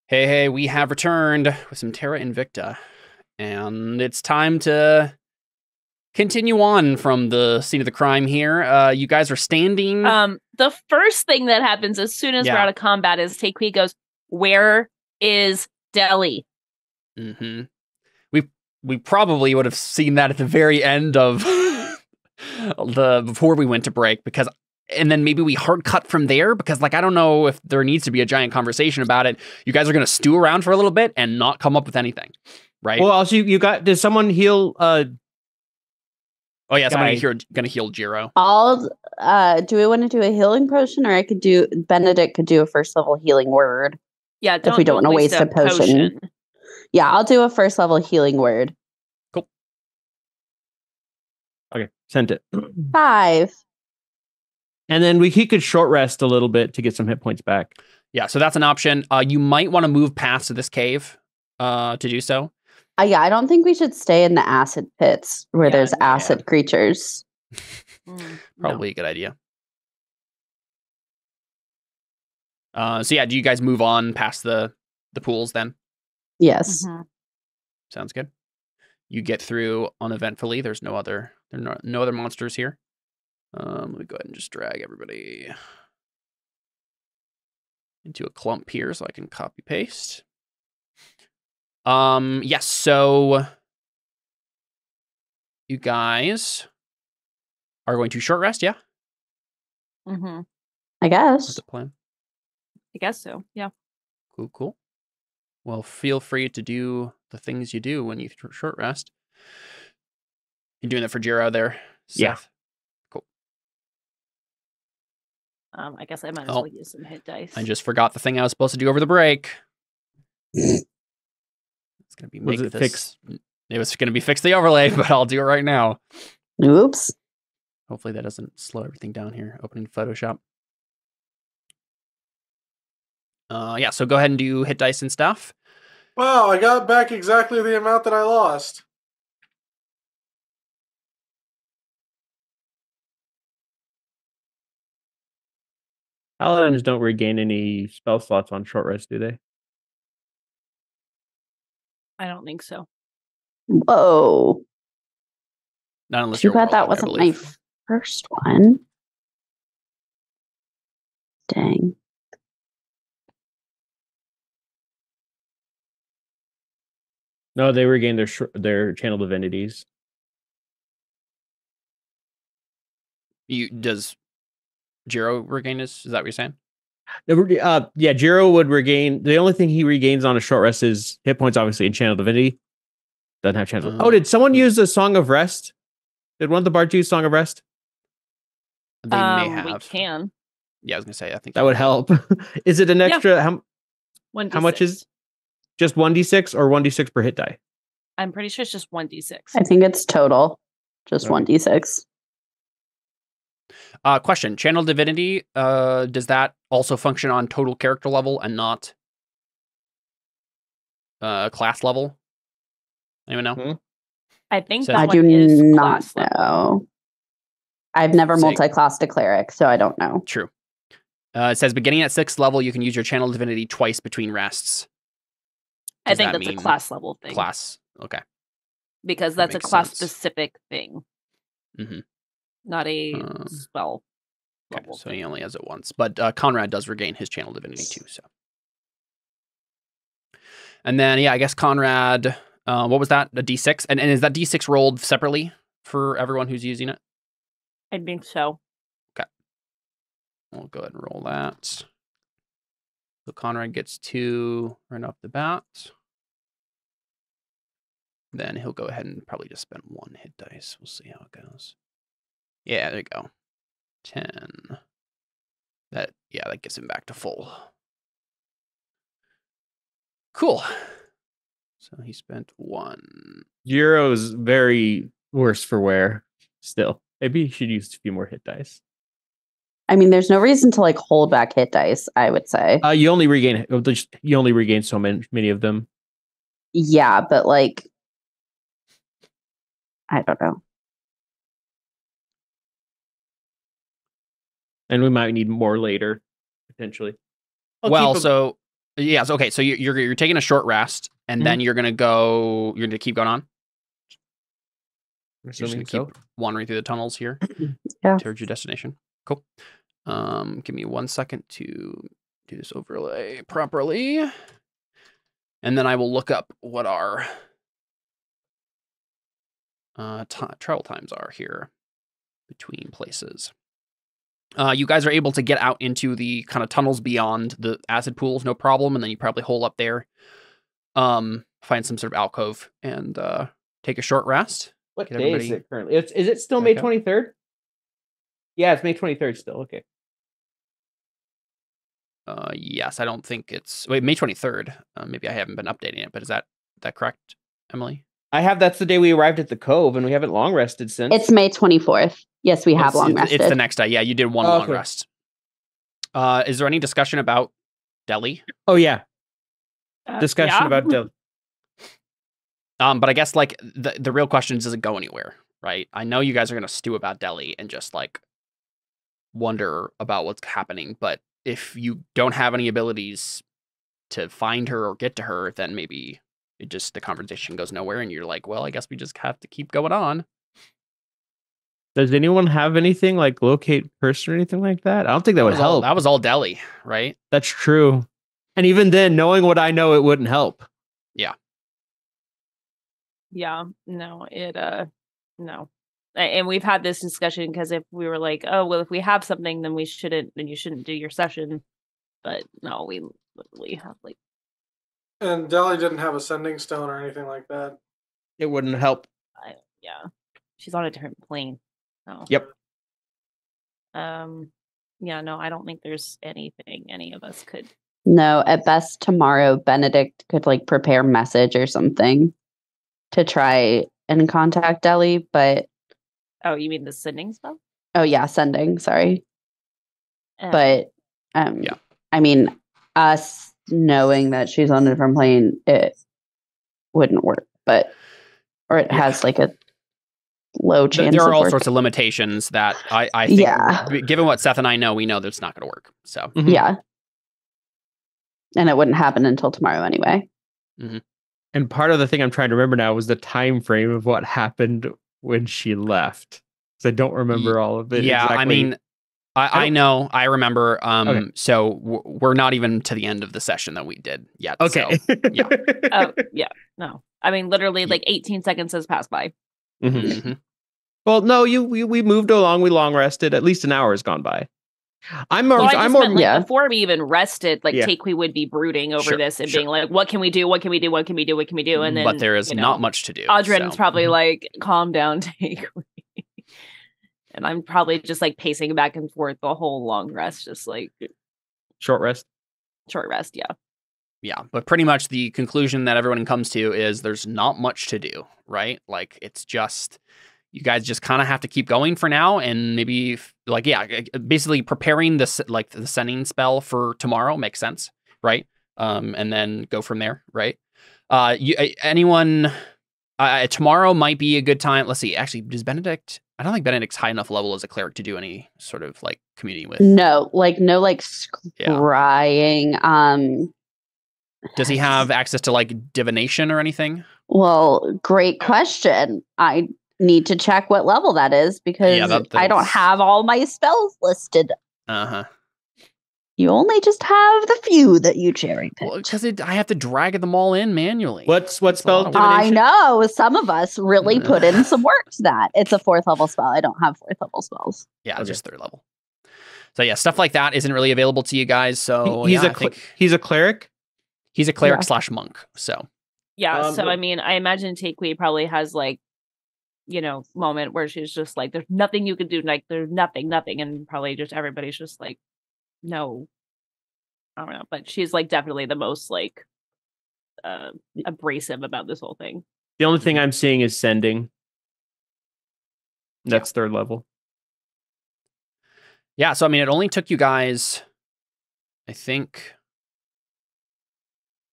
Hey, we have returned with some Terra Invicta, and it's time to continue on from the scene of the crime here. You guys are standing. The first thing that happens as soon as we're out of combat is Takui goes, "Where is Delhi?" Mm-hmm. We probably would have seen that at the very end of before we went to break, and then maybe we hard cut from there because, I don't know if there needs to be a giant conversation about it. You guys are going to stew around for a little bit and not come up with anything, right? Well, also, did someone heal? Oh yeah, somebody here going to heal Jiro. Do we want to do a healing potion, or Benedict could do a first level healing word? Yeah, if we don't want to waste a potion. Yeah, I'll do a first level healing word. Cool. Okay, sent it. 5. And then he could short rest a little bit to get some hit points back. Yeah, so that's an option. You might want to move past this cave to do so. Yeah, I don't think we should stay in the acid pits where there's acid creatures. Probably a good idea. So yeah, do you guys move on past the pools then? Yes. Mm-hmm. Sounds good. You get through uneventfully. There's no other monsters here. Let me go ahead and just drag everybody into a clump here so I can copy paste. Yes, so you guys are going to short rest, yeah? Mm-hmm. I guess. That's the plan. I guess so, yeah. Cool. Well, feel free to do the things you do when you short rest. You're doing that for Jiro there, Seth? Yeah. Cool. I guess I might as well use some hit dice. I just forgot the thing I was supposed to do over the break. It's going to be fix? It was going to be fix the overlay, but I'll do it right now. Oops. Hopefully that doesn't slow everything down here. Opening Photoshop. Yeah, so go ahead and do hit dice and stuff. Wow, I got back exactly the amount that I lost. Paladins don't regain any spell slots on short rest, do they? I don't think so. Whoa. Not unless Too you're bad that rolling, wasn't my first one. Dang. No, they regain their channel divinities. Does Jiro regain his? Is that what you're saying? Yeah, Jiro would regain. The only thing he regains on a short rest is hit points, obviously, and channel divinity. Doesn't have channel. Did someone use a Song of Rest? Did one of the bards use Song of Rest? They may have. We can. Yeah, I was gonna say. I think that would help. Is it an extra? Yeah. How much is? Just 1d6 or 1d6 per hit die? I'm pretty sure it's just 1d6. I think it's total. Just 1d6. Question. Channel Divinity, does that also function on total character level and not class level? Anyone know? I think I do not know. I've never multi-classed a cleric, so I don't know. True. It says beginning at 6th level, you can use your Channel Divinity twice between rests. I think that's a class level thing. Class, okay. Because that's a class-specific thing. Mm-hmm. Not a spell level so he only has it once. But Conrad does regain his Channel Divinity too, so. And then, yeah, I guess Conrad, what was that? A D6? And is that D6 rolled separately for everyone who's using it? I think so. Okay. We'll go ahead and roll that. So Conrad gets 2 right off the bat. Then he'll go ahead and probably just spend 1 hit dice. We'll see how it goes. Yeah, there you go. 10. That gets him back to full. Cool. So he spent 1. Jiro's very worse for wear still. Maybe he should use a few more hit dice. I mean, there's no reason to hold back hit dice, I would say. You only regain so many of them. Yeah, but I don't know. And we might need more later, potentially. Well, so Yeah. So, okay. So you're taking a short rest, and then you're gonna keep going on. I'm You're just assuming gonna so. keep wandering through the tunnels here Yeah. towards your destination. Cool. Give me 1 second to do this overlay properly, and then I will look up what our travel times are here between places. You guys are able to get out into the kind of tunnels beyond the acid pools, no problem, and then you probably hole up there, find some sort of alcove, and take a short rest. What Get day is everybody it currently? Is it still back May up. 23rd? Yeah, it's May 23rd still. Okay. Yes, I don't think it's May 23rd. Maybe I haven't been updating it, but is that correct, Emily? I have that's the day we arrived at the cove, and we haven't long rested since. It's May 24th. Yes, we have long rested. It's the next day. Yeah, you did one long rest. Is there any discussion about Delhi? Oh yeah. Discussion about Delhi. But I guess like the real question is, does it go anywhere, right? I know you guys are gonna stew about Delhi and just like wonder about what's happening, but if you don't have any abilities to find her or get to her, then maybe the conversation goes nowhere, and you're like, well, I guess we just have to keep going on. Does anyone have anything like locate person or anything like that? I don't think that would help. That was all Delhi, right? That's true. And even then, knowing what I know, it wouldn't help. Yeah. Yeah. No, no. And we've had this discussion because if we were like, oh, well, if we have something, then you shouldn't do your session. But no, we literally have like. And Delhi didn't have a sending stone or anything like that. It wouldn't help. Yeah. She's on a different plane. Oh. Yep. Yeah, no, I don't think there's anything any of us could. No, at best tomorrow, Benedict could like prepare message or something to try and contact Delhi, but. Oh, you mean the sending spell? Oh yeah, sending. Sorry, but yeah. I mean, us knowing that she's on a different plane, it wouldn't work. Or it has like a low chance. There are all working. sorts of limitations that I think, given what Seth and I know, we know that's not going to work. So yeah, and it wouldn't happen until tomorrow anyway. Mm-hmm. And part of the thing I'm trying to remember now was the time frame of what happened when she left. So I don't remember all of it. Yeah, exactly. I mean, I know, I remember. Okay. So we're not even to the end of the session that we did yet. Okay. So, yeah. Oh yeah. No, I mean literally like 18 seconds has passed by. Mm-hmm. Mm-hmm. Well, no, we moved along. We long rested. At least an hour has gone by. I'm more. Before we even rested, like Takui would be brooding over this and being like, "What can we do? What can we do? What can we do? What can we do?" And then, but there is not much to do. Audrin's probably like, "Calm down, Takui." And I'm probably just like pacing back and forth the whole long rest, just like short rest. Yeah. Yeah, but pretty much the conclusion that everyone comes to is there's not much to do, right? Like it's just. You guys just kind of have to keep going for now, and maybe basically preparing the sending spell for tomorrow makes sense, right? And then go from there, right? Tomorrow might be a good time. Let's see. Actually, does Benedict? I don't think Benedict's high enough level as a cleric to do any sort of like communing with. No scrying. Does he have access to like divination or anything? Well, great question. I need to check what level that is because I don't have all my spells listed. You only just have the few that you cherry picked. Well, because I have to drag them all in manually. What spell? I know some of us really put in some work to that. It's a 4th level spell. I don't have 4th level spells. Yeah, just 3rd level. So yeah, stuff like that isn't really available to you guys. So he's a cleric. He's a cleric / monk. So yeah. So I mean, I imagine Takui probably has like. Moment where she's just like, there's nothing you can do, like there's nothing, and probably just everybody's just like, no, I don't know, but she's like definitely the most like abrasive about this whole thing. The only thing I'm seeing is sending. That's 3rd level. Yeah, so I mean, it only took you guys, I think,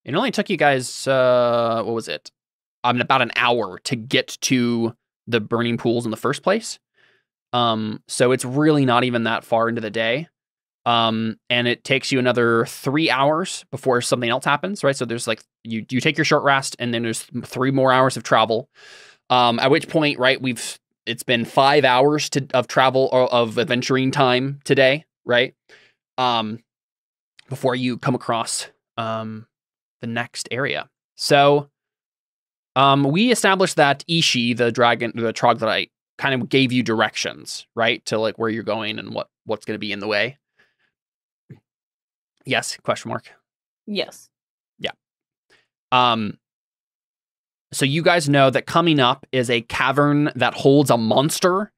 what was it? About an hour to get to the burning pools in the first place. So it's really not even that far into the day. And it takes you another 3 hours before something else happens, right? So there's like, you take your short rest, and then there's 3 more hours of travel. At which point, right, it's been 5 hours of travel or of adventuring time today, right? Before you come across the next area. So we established that Ishi, the troglodyte, kind of gave you directions, right, to like where you're going and what's going to be in the way. Yes? Question mark. Yes. Yeah. So you guys know that coming up is a cavern that holds a monster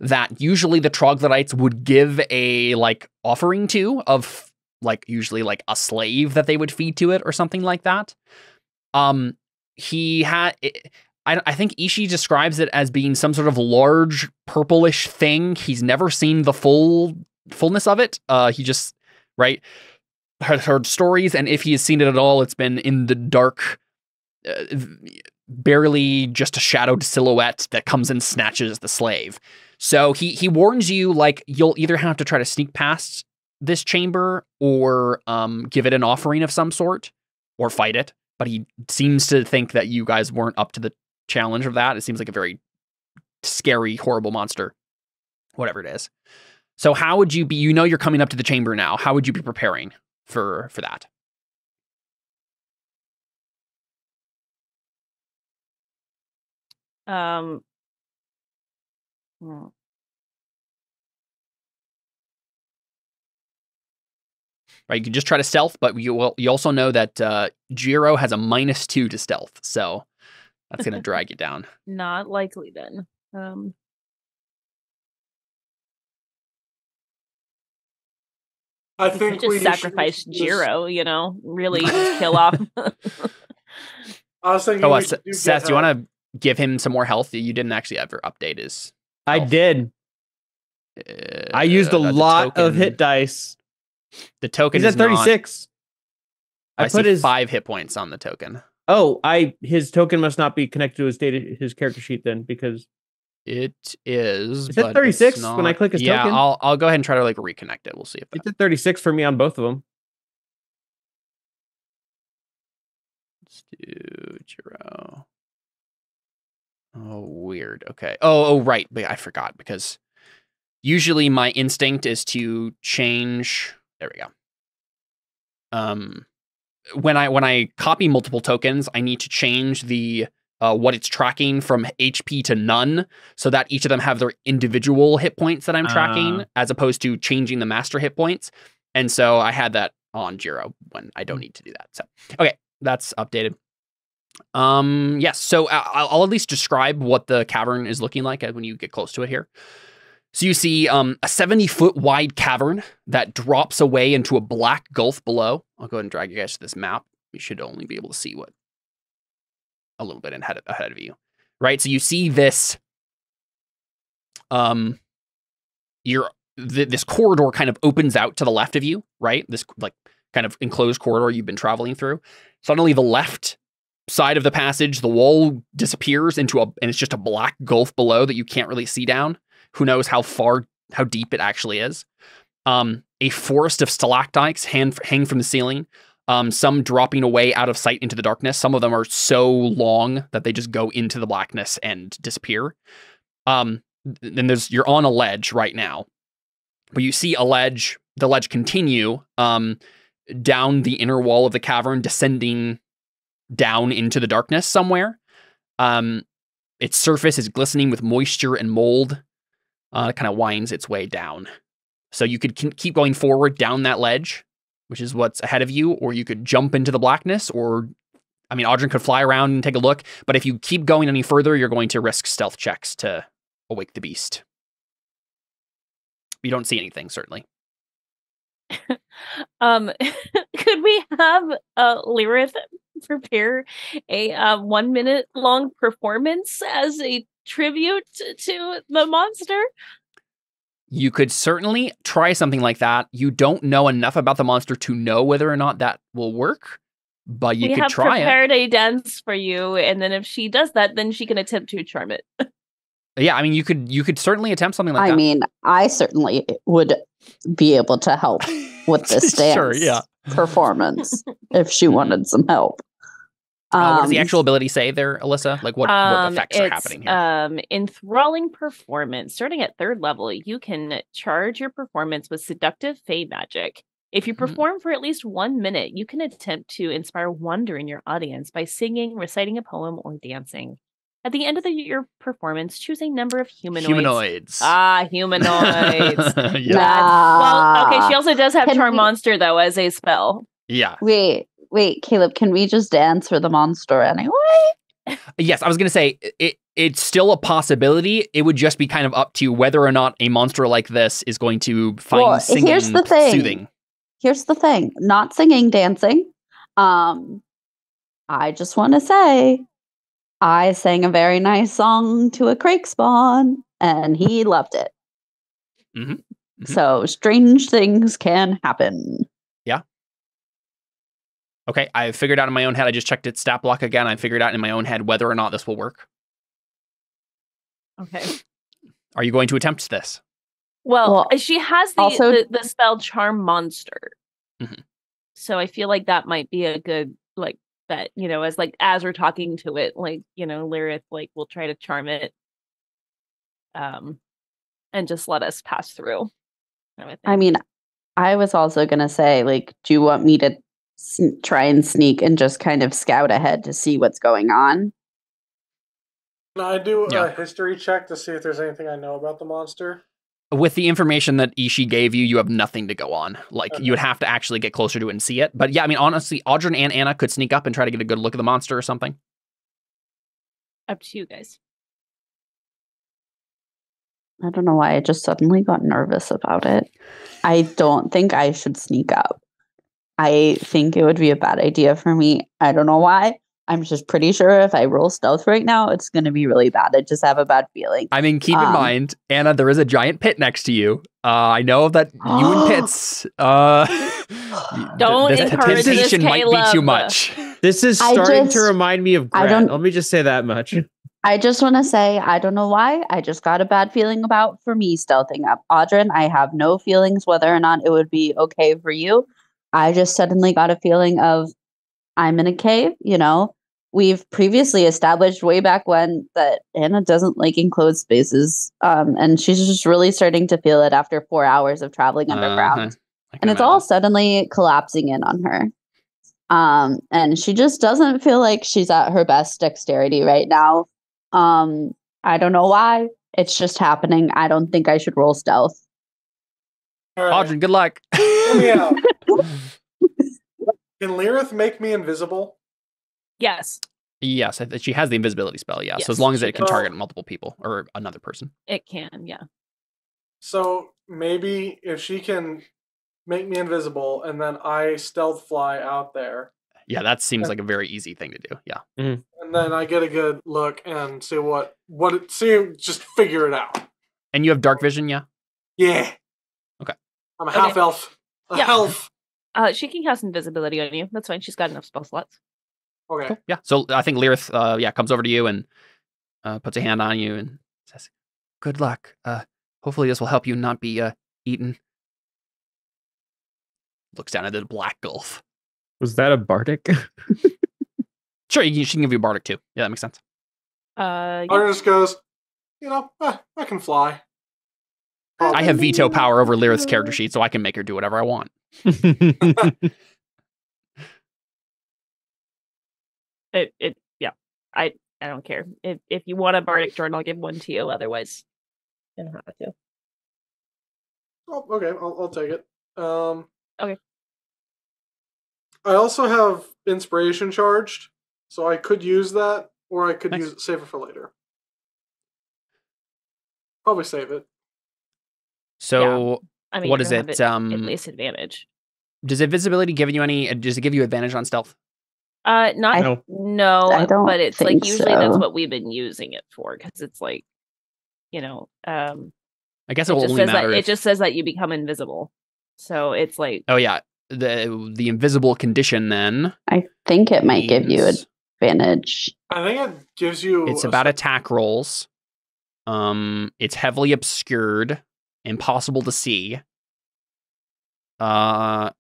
that usually the troglodytes would give a like offering to of like usually like a slave that they would feed to it or something like that. He had, I think Ishi describes it as being some sort of large purplish thing. He's never seen the fullness of it. He just, right, heard stories, and if he has seen it at all, it's been in the dark, barely just a shadowed silhouette that comes and snatches the slave. So he warns you, like, you'll either have to try to sneak past this chamber or give it an offering of some sort or fight it. But he seems to think that you guys weren't up to the challenge of that. It seems like a very scary, horrible monster, whatever it is. So how would you be, you're coming up to the chamber now. How would you be preparing for that? Right, you can just try to stealth, but you also know that Jiro has a -2 to stealth, so that's going to drag you down. Not likely then. I think we just sacrifice Jiro, really just kill off. I was thinking, Seth, do you want to give him some more health? You didn't actually ever update his health. I did. I used a lot of hit dice. The token is at 36. I put his 5 hit points on the token. Oh, his token must not be connected to his character sheet then, because it is. Is it 36 when I click his token? Yeah, I'll go ahead and try to like reconnect it. We'll see if it's at 36 for me on both of them. Let's do Jiro. Oh, weird. Okay. Oh, right. But I forgot, because usually my instinct is to change. There we go. When I copy multiple tokens, I need to change the what it's tracking from HP to none, so that each of them have their individual hit points that I'm tracking, as opposed to changing the master hit points. And so I had that on Jiro when I don't need to do that. So okay, that's updated. Yes. So I'll at least describe what the cavern is looking like when you get close to it here. So you see a 70-foot wide cavern that drops away into a black gulf below. I'll go ahead and drag you guys to this map. You should only be able to see what a little bit ahead of you, right? So you see this, this corridor kind of opens out to the left of you, right? This like kind of enclosed corridor you've been traveling through. Suddenly the left side of the passage, the wall disappears and it's just a black gulf below that you can't really see down. Who knows how deep it actually is. A forest of stalactites hang from the ceiling, some dropping away out of sight into the darkness. Some of them are so long that they just go into the blackness and disappear. Then you're on a ledge right now, but you see the ledge continue down the inner wall of the cavern, descending down into the darkness somewhere. Its surface is glistening with moisture and mold. It kind of winds its way down. So you could keep going forward down that ledge, which is what's ahead of you, or you could jump into the blackness, or, I mean, Audrey could fly around and take a look, but if you keep going any further, you're going to risk stealth checks to awake the beast. You don't see anything, certainly. Could we have Lyrith prepare a 1 minute long performance as a tribute to the monster? You could certainly try something like that. You don't know enough about the monster to know whether or not that will work, but you could try it. We have prepared a dance for you, and then if she does that, then she can attempt to charm it. Yeah, I mean, you could certainly attempt something like that. I mean, I certainly would be able to help with this dance performance if she wanted some help. What does the actual ability say there, Alyssa? Like what effects are happening here? Enthralling performance. Starting at 3rd level, you can charge your performance with seductive fey magic. If you perform for at least 1 minute, you can attempt to inspire wonder in your audience by singing, reciting a poem, or dancing. At the end of your performance, choose a number of humanoids. Humanoids. Well, okay, she also does have Charm Monster, though, as a spell. Yeah. Wait, Caleb, can we just dance for the monster anyway? Yes, I was going to say, it's still a possibility. It would just be kind of up to whether or not a monster like this is going to find singing soothing. Here's the thing. Not singing, dancing. I just want to say, I sang a very nice song to a crake spawn, and he loved it. So strange things can happen. Yeah. Okay, I figured out in my own head. I just checked its stat block again. I figured out in my own head whether or not this will work. Okay. Are you going to attempt this? Well, she has the spell Charm Monster. So I feel like that might be a good bet, as we're talking to it, Lyrith will try to charm it and just let us pass through. I mean, I was also going to say, do you want me to try and sneak and just kind of scout ahead to see what's going on? Can I do a history check to see if there's anything I know about the monster? With the information that Ishi gave you, you have nothing to go on. You would have to actually get closer to it and see it. But yeah, I mean, honestly, Audryn and Anna could sneak up and try to get a good look at the monster or something. Up to you guys. I don't know why I just suddenly got nervous about it. I don't think I should sneak up. I think it would be a bad idea for me. I don't know why. I'm just pretty sure if I roll stealth right now, it's going to be really bad. I just have a bad feeling. I mean, keep in mind, Anna, there is a giant pit next to you. I know that you and pits, don't encourage this, temptation might be too much. This is starting to remind me of Grant. Let me just say that much. I just want to say, I don't know why. I just got a bad feeling about for me stealthing up. Audryn, I have no feelings whether or not it would be okay for you. I just suddenly got a feeling of, I'm in a cave, We've previously established way back when that Anna doesn't like enclosed spaces. And she's just really starting to feel it after 4 hours of traveling underground. And it's all suddenly collapsing in on her. And she just doesn't feel like she's at her best dexterity right now. I don't know why. It's just happening. I don't think I should roll stealth. All right. Audryn, good luck. Hear me out. Can Lyrith make me invisible? Yes. Yes, she has the invisibility spell, yes. So as long as it can target multiple people or another person. It can, yeah. So maybe if she can make me invisible and then I stealth fly out there. Yeah, that seems like a very easy thing to do. Yeah. And then I get a good look and see just figure it out. And you have dark vision, yeah? Yeah. Okay. I'm a half elf. Elf. She can cast invisibility on you. That's fine. She's got enough spell slots. Okay. Cool. Yeah. So I think Lyrith, comes over to you and puts a hand on you and says, "Good luck. Hopefully this will help you not be eaten." Looks down at the black gulf. Was that a bardic? Sure, she can give you a bardic too. Yeah, that makes sense. Audryn just goes, I can fly. I have veto power over Lyrith's character sheet, so I can make her do whatever I want. I don't care. If you want a bardic Jordan, I'll give one to you. Otherwise, you don't have to. Oh, okay, I'll take it. Okay. I also have inspiration charged, so I could use that, or I could save it for later. Probably save it. So, I mean, what is it? At least advantage. Does invisibility give you does it give you advantage on stealth? No, I don't but it's think usually so. that's what we've been using it for, because it's I guess it will only matter. It just says that you become invisible, so it's like. Oh yeah, the invisible condition then. I think it might give you advantage. I think it gives you. It's about attack rolls. It's heavily obscured, impossible to see. Yeah,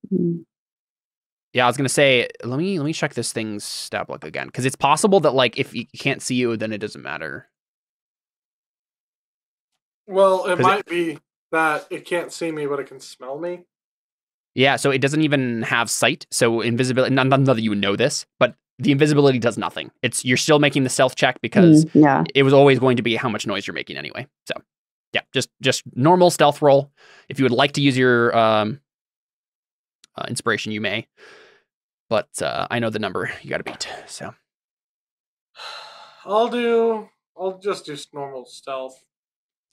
I was gonna say, let me check this thing's stat block again, because it's possible that like if you can't see you, then it doesn't matter. Well, it might be that it can't see me, but it can smell me. Yeah, so it doesn't even have sight. So invisibility. Not that you would know this, but the invisibility does nothing. You're still making the stealth check because it was always going to be how much noise you're making anyway. So yeah, just normal stealth roll. If you would like to use your inspiration, you may. But I know the number you got to beat. So I'll just do normal stealth.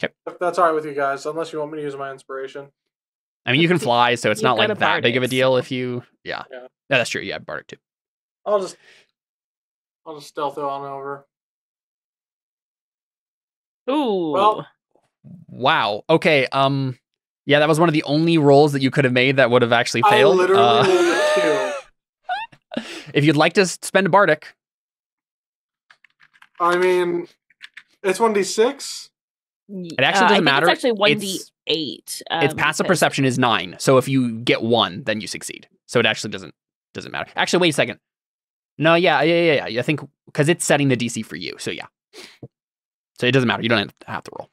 Okay. If that's all right with you guys, unless you want me to use my inspiration. I mean, you can fly, so it's not like that big of a deal if you... Yeah, that's true. Yeah, Bardic too. I'll just stealth it on over. Ooh. Well, wow. Okay. Yeah, that was one of the only rolls that you could have made that would have actually failed. I literally rolled a 2. If you'd like to spend a Bardic. I mean, it's 1d6. It actually doesn't matter. It's actually 1d8. Its passive perception is 9. So if you get 1, then you succeed. So it actually doesn't matter. Actually, wait a second. No, yeah. I think because it's setting the DC for you. So yeah. So it doesn't matter. You don't have to roll.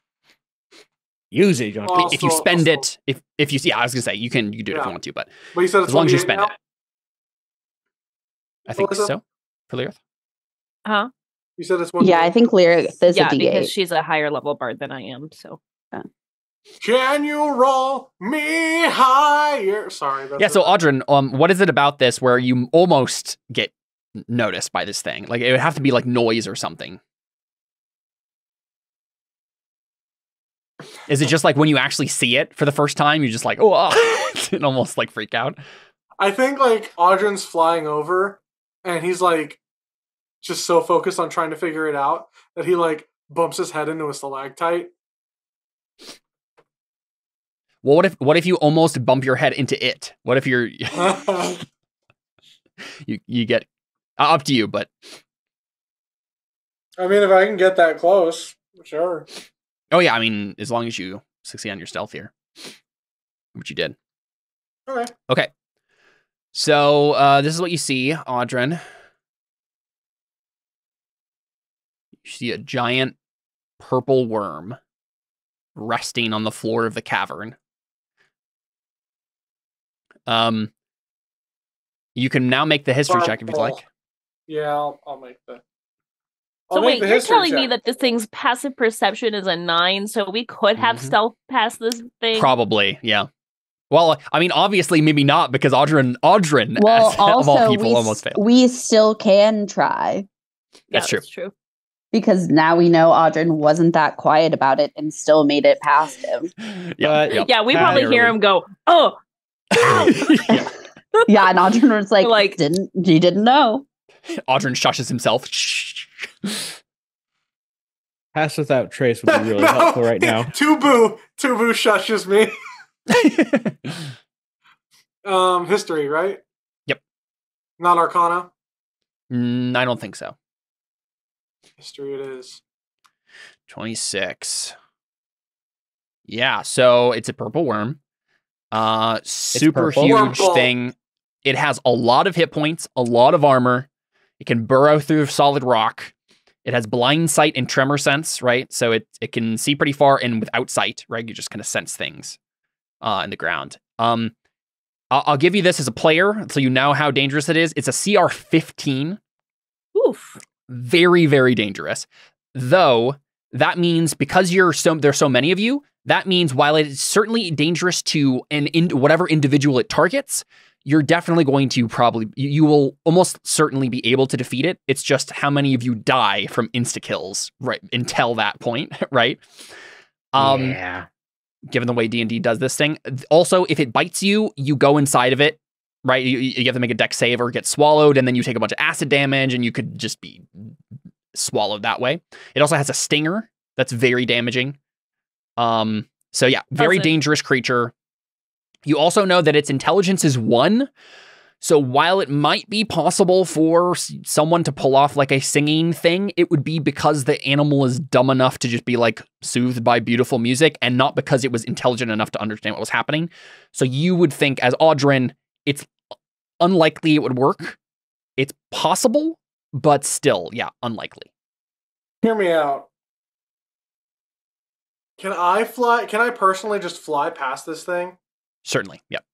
Use it, John. If you spend it, if you see, I was gonna say you can do it if you want to, but you said it's as long as you spend now? it. I think so. For Lyra. Huh? You said it's 1. Yeah, I think Lyra is a D8 because she's a higher level bard than I am. So. Can you roll me higher? Sorry. Yeah. So Audrin, what is it about this where you almost get noticed by this thing? Like it would have to be like noise or something. Is it just like when you actually see it for the first time, you're just like, oh, and almost like freak out? I think like Audrin's flying over and he's like just so focused on trying to figure it out that he like bumps his head into a stalactite. Well, what if you almost bump your head into it? What if you're you get up to you, but I mean, if I can get that close, sure. Oh yeah, I mean, as long as you succeed on your stealth here, which you did. Okay. So this is what you see, Audrin. You see a giant purple worm resting on the floor of the cavern. You can now make the history check if you'd like. Yeah, I'll make the. So wait, you're telling me that this thing's passive perception is a 9, so we could have stealth past this thing? Probably, yeah. Well, I mean, obviously, maybe not, because Audrin, well, of all people, almost failed. We still can try. That's true. That's true. Because now we know Audrin wasn't that quiet about it and still made it past him. Yeah, we probably hear him go, oh, ow. Yeah, and Audrin was like, you didn't know. Audrin shushes himself. Pass without trace would be really helpful right now. Tubu shushes me. History, right? Yep. Not Arcana? I don't think so. History it is. 26. Yeah, so it's a purple worm. Super huge thing. It has a lot of hit points, a lot of armor. It can burrow through solid rock. It has blind sight and tremor sense, right? So it can see pretty far and without sight, right? You just kind of sense things in the ground. I'll give you this as a player, so you know how dangerous it is. It's a CR 15. Oof. Very, very dangerous. Though, that means because there's so many of you, that means while it is certainly dangerous to whatever individual it targets, you're definitely going to you will almost certainly be able to defeat it. It's just how many of you die from insta-kills, right, until that point, right? Yeah. Given the way D&D does this thing. Also, if it bites you, you go inside of it, right? You have to make a dex save or get swallowed, and then you take a bunch of acid damage, and you could just be swallowed that way. It also has a stinger that's very damaging. So yeah, very dangerous creature. You also know that its intelligence is 1. So while it might be possible for someone to pull off like a singing thing, it would be because the animal is dumb enough to just be like soothed by beautiful music and not because it was intelligent enough to understand what was happening. So you would think as Audrin, it's unlikely it would work. It's possible, but still, yeah, unlikely. Hear me out. Can I fly? Can I personally just fly past this thing? Certainly, yep.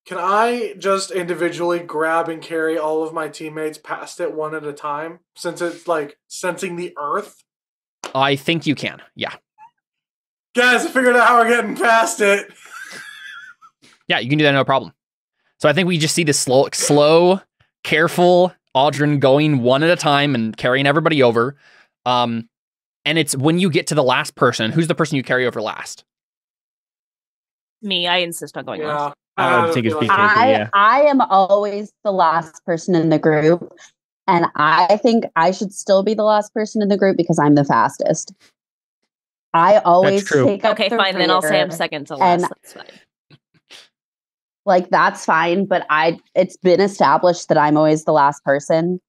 Can I just individually grab and carry all of my teammates past it one at a time, since it's like sensing the earth? I think you can, yeah. Guys, I figured out how we're getting past it. Yeah, you can do that, no problem. So I think we just see this slow, careful Audrin going one at a time and carrying everybody over. And it's when you get to the last person, who's the person you carry over last? Me, I insist on going last. I think it's BK. I am always the last person in the group, and I think I should still be the last person in the group because I'm the fastest. I always take up okay, the fine. rear, Then I'll say I'm second to last. That's fine. Like that's fine, but it's been established that I'm always the last person.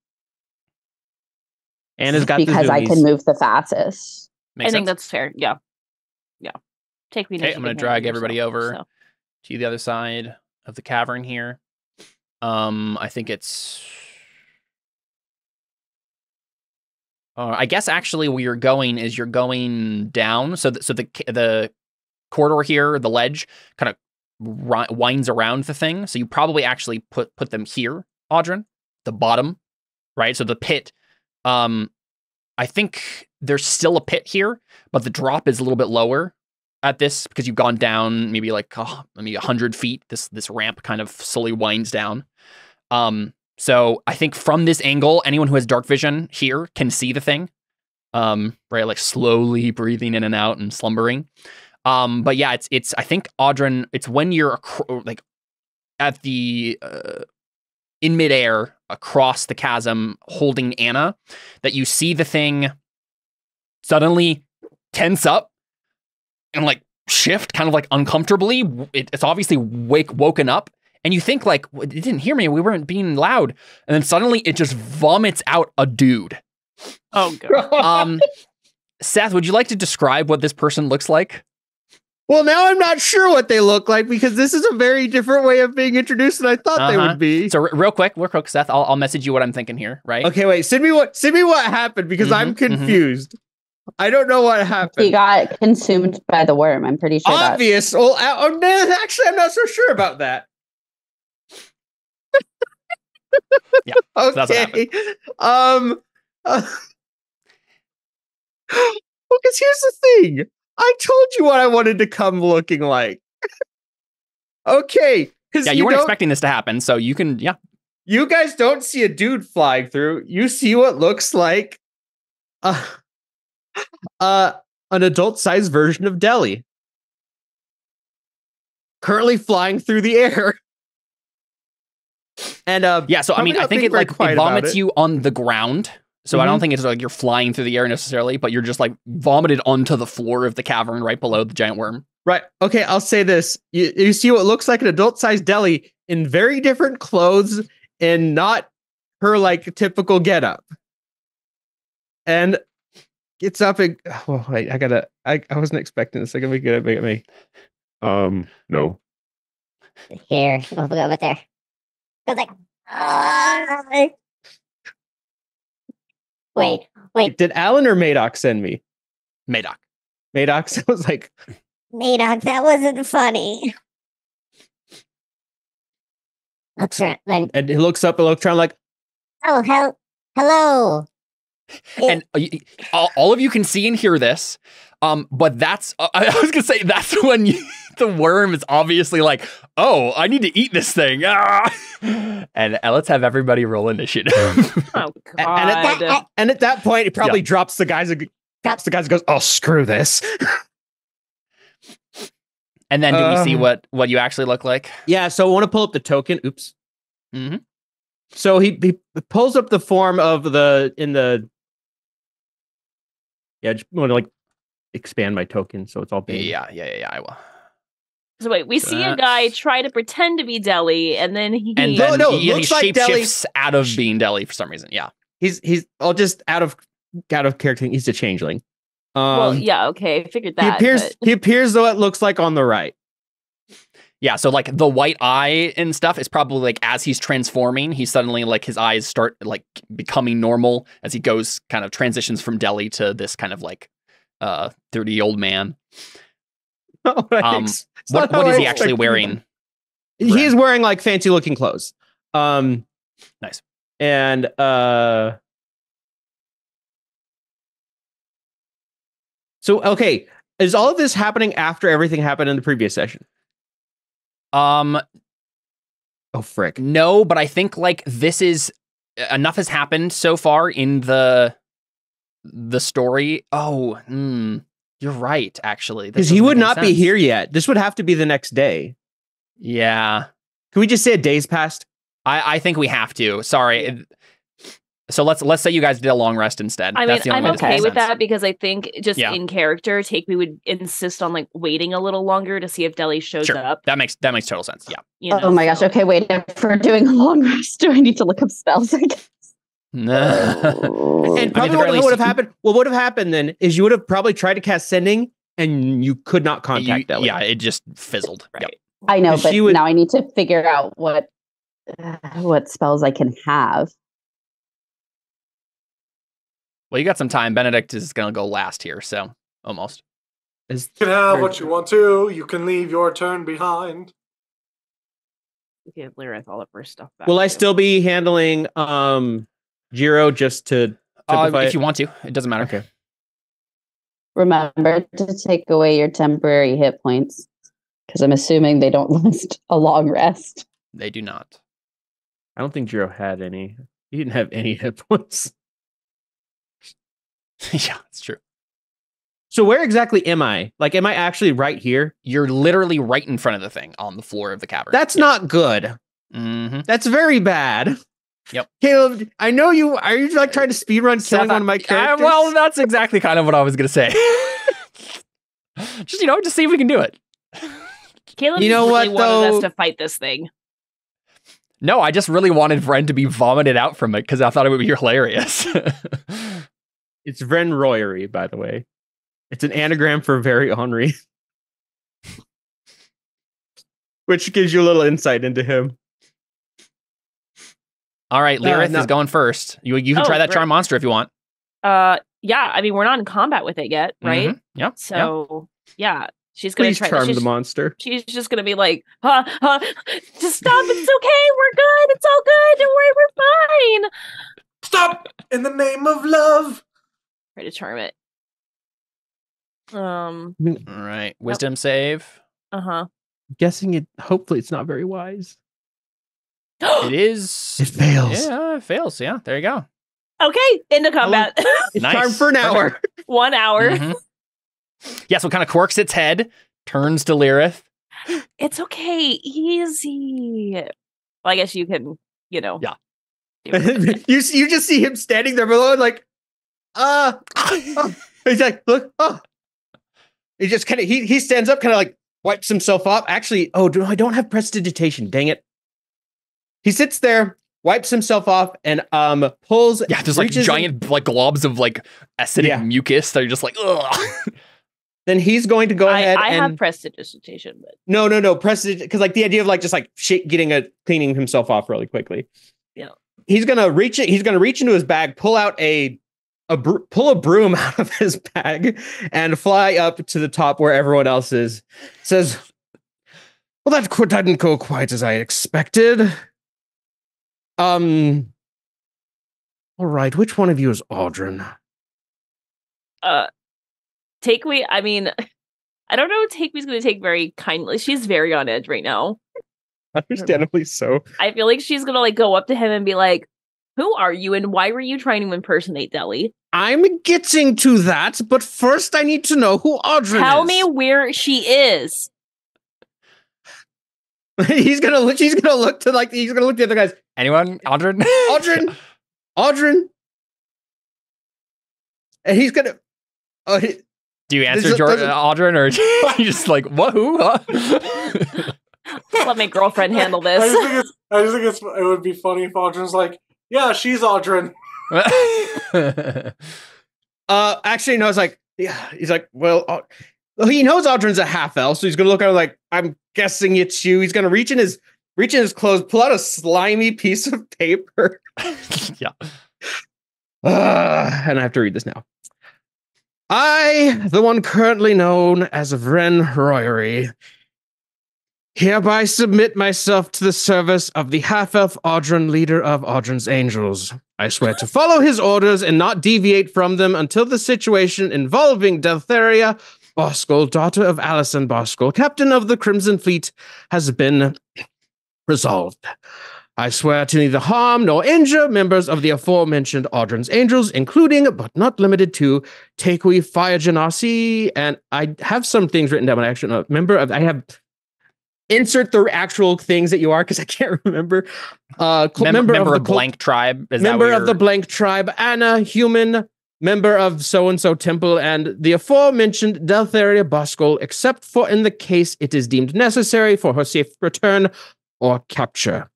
Anna's got because I can move the fastest. I think that's fair. Yeah. Take me. Okay, I'm going to drag everybody over to the other side of the cavern here. I think it's. I guess actually where you're going is you're going down. So the corridor here, the ledge, kind of winds around the thing. So you probably actually put them here, Audrin, the bottom, right? So the pit. I think there's still a pit here, but the drop is a little bit lower at this because you've gone down maybe like 100 feet. This ramp kind of slowly winds down. So I think from this angle, anyone who has dark vision here can see the thing, right? Like slowly breathing in and out and slumbering. But yeah, it's I think Audrin, it's when you're like at the in midair across the chasm holding Anna that you see the thing suddenly tense up and like shift kind of like uncomfortably. It's obviously woken up and you think like, it didn't hear me. We weren't being loud. And then suddenly it just vomits out a dude. Oh God. Seth, would you like to describe what this person looks like? Well, now I'm not sure what they look like because this is a very different way of being introduced than I thought they would be. So real quick, Seth, I'll message you what I'm thinking here, right? Okay, wait. Send me what happened because I'm confused. I don't know what happened. He got consumed by the worm. I'm pretty sure. Obvious. Well, actually, I'm not so sure about that. Yeah. Okay. That's what happened. Because here's the thing. I told you what I wanted to come looking like. Okay. Yeah, you weren't expecting this to happen, so you can, yeah. You guys don't see a dude flying through. You see what looks like an adult-sized version of Deli. Currently flying through the air. And yeah, so I mean, I think it vomits you on the ground. So I don't think it's like you're flying through the air necessarily, but you're just like vomited onto the floor of the cavern right below the giant worm. Right. Okay, I'll say this. You see what looks like an adult-sized Deli in very different clothes and not her like typical getup. And gets up and wait, I wasn't expecting this. Like, let me get me. No. Here, we'll go over there. Goes like, Wait. Did Alan or Madoc send me? Madoc. So I was like, Madoc, that wasn't funny. Looks around, and he looks up and looks around like, oh, hello. And all of you can see and hear this. But that's, I was going to say, that's when the worm is obviously like, oh, I need to eat this thing. Ah! And let's have everybody roll initiative. Oh, God. And at that point, it probably drops the guys and goes, oh, screw this. And then do we see what you actually look like? Yeah, so I want to pull up the token. Oops. Mm-hmm. So he pulls up the form of yeah, just want to like expand my token so it's all big. Yeah, I will. So wait, we see a guy try to pretend to be Deli, and then he he shapeshifts out of being Deli for some reason. Yeah, he's all just out of character. He's a changeling. Well, yeah, okay, I figured that. He appears though it looks like on the right. Yeah, so like the white eye and stuff is probably like as he's transforming, he suddenly like his eyes start like becoming normal as he goes kind of transitions from Deli to this kind of like 30-year-old man. What is he actually wearing? He's wearing like fancy looking clothes. Nice. And so okay, is all of this happening after everything happened in the previous session? Oh frick. No, but I think like this is enough has happened so far in the story. You're right, actually. Because he would not be here yet. This would have to be the next day. Yeah. Can we just say a day's passed? I think we have to. Sorry. So let's say you guys did a long rest instead. I mean, I'm okay with that because I think just in character, we would insist on like waiting a little longer to see if Deli shows up. That makes total sense. Yeah. Oh my gosh. Okay, wait. If we're doing a long rest, do I need to look up spells? I guess. No. And probably what would have happened? What would have happened then is you would have probably tried to cast sending, and you could not contact Deli. Yeah, it just fizzled. Right. Yep. I know, but now I need to figure out what spells I can have. Well, you got some time. Benedict is going to go last here, so almost. You can have what you want to. You can leave your turn behind. Give Lyrith all of her stuff back. Will I still be handling Jiro just to if you want to? It doesn't matter. Okay. Remember to take away your temporary hit points, because I'm assuming they don't last a long rest. They do not. I don't think Jiro had any. He didn't have any hit points. Yeah, it's true. So where exactly am I? Like, am I actually right here? You're literally right in front of the thing on the floor of the cavern. That's not good. Mm-hmm. That's very bad. Yep. Caleb, I know you. Are you like trying to speedrun killing one of my characters? Well, that's exactly kind of what I was going to say. Just see if we can do it. Caleb, wanted us to fight this thing. No, I just really wanted Vren to be vomited out from it because I thought it would be hilarious. It's Vren Royery, by the way. It's an anagram for very Henri. Which gives you a little insight into him. All right, Lyrith is going first. You can try that charm monster if you want. Yeah, I mean, we're not in combat with it yet, right? Mm-hmm. Yep. So, yeah. She's going to try charm the monster. She's just going to be like, just stop. It's okay. We're good. It's all good. Don't worry. We're fine. Stop in the name of love. Try to charm it. All right. Wisdom save. Uh-huh. Guessing it. Hopefully it's not very wise. It is. It fails. Yeah, it fails. Yeah, there you go. Okay. Into combat. It's charmed for an hour. 1 hour. Mm-hmm. Yeah, so it kind of quirks its head, turns to Lyrith. It's okay. Easy. Well, I guess you can, Yeah. you just see him standing there below, like, he's like, look, He just kind of he stands up, kind of like wipes himself off. Actually, I don't have prestidigitation. Dang it. He sits there, wipes himself off, and pulls. Yeah, there's like giant like globs of like acidic mucus that are just like, ugh. Then he's going to go ahead. I have prestidigitation, but no, because like the idea of like just like cleaning himself off really quickly. Yeah, he's gonna reach it. He's gonna reach into his bag, pull out pull a broom out of his bag, and fly up to the top where everyone else is. Says, "Well, that didn't go quite as I expected. All right, which one of you is Audrin?" Takeway, I mean, I don't know if Takeway's going to take very kindly. She's very on edge right now. Understandably so. I feel like she's going to like go up to him and be like, "Who are you and why were you trying to impersonate Deli?" I'm getting to that, but first I need to know who Audrin is. Tell me where she is. She's gonna look to the other guys. Anyone? Audrin? Audrin. And he's gonna Do you answer Audrin, or you just like, what? Who? Huh? Let my girlfriend handle this. I just think it would be funny if Audrin's like, yeah, she's Audrin. Actually, no. It's like, yeah. He's like, well, he knows Audrin's a half elf, so he's gonna look at her like, I'm guessing it's you. He's gonna reach in his clothes, pull out a slimy piece of paper. Yeah. And I have to read this now. I, the one currently known as Vren Royery, hereby submit myself to the service of the half-elf Audrin, leader of Audrin's Angels. I swear to follow his orders and not deviate from them until the situation involving Deltheria Boskel, daughter of Alison Boskel, captain of the Crimson Fleet, has been resolved. I swear to neither harm nor injure members of the aforementioned Audrin's Angels, including, but not limited to, Takui Fire Genasi, and I have some things written down, but actually, no, I have... Insert the actual things that you are, because I can't remember. Member of the Blank Tribe. Member of the Blank Tribe. Anna, human. Member of so-and-so temple. And the aforementioned Deltheria Boskel, except for in the case it is deemed necessary for her safe return or capture.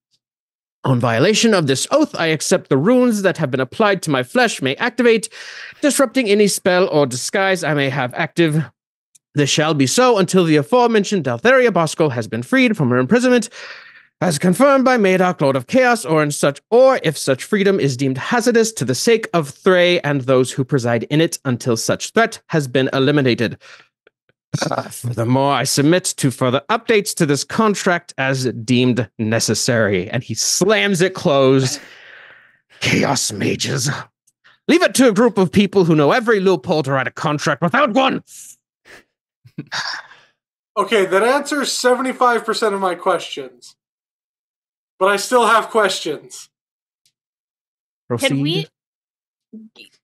On violation of this oath, I accept the runes that have been applied to my flesh may activate, disrupting any spell or disguise I may have active. This shall be so until the aforementioned Deltheria Boskel has been freed from her imprisonment, as confirmed by Madoc, Lord of Chaos, or if such freedom is deemed hazardous to the sake of Thray and those who preside in it until such threat has been eliminated. Furthermore, I submit to further updates to this contract as deemed necessary. And he slams it closed. Chaos mages. Leave it to a group of people who know every loophole to write a contract without one. Okay, that answers 75% of my questions. But I still have questions. Proceed. Can we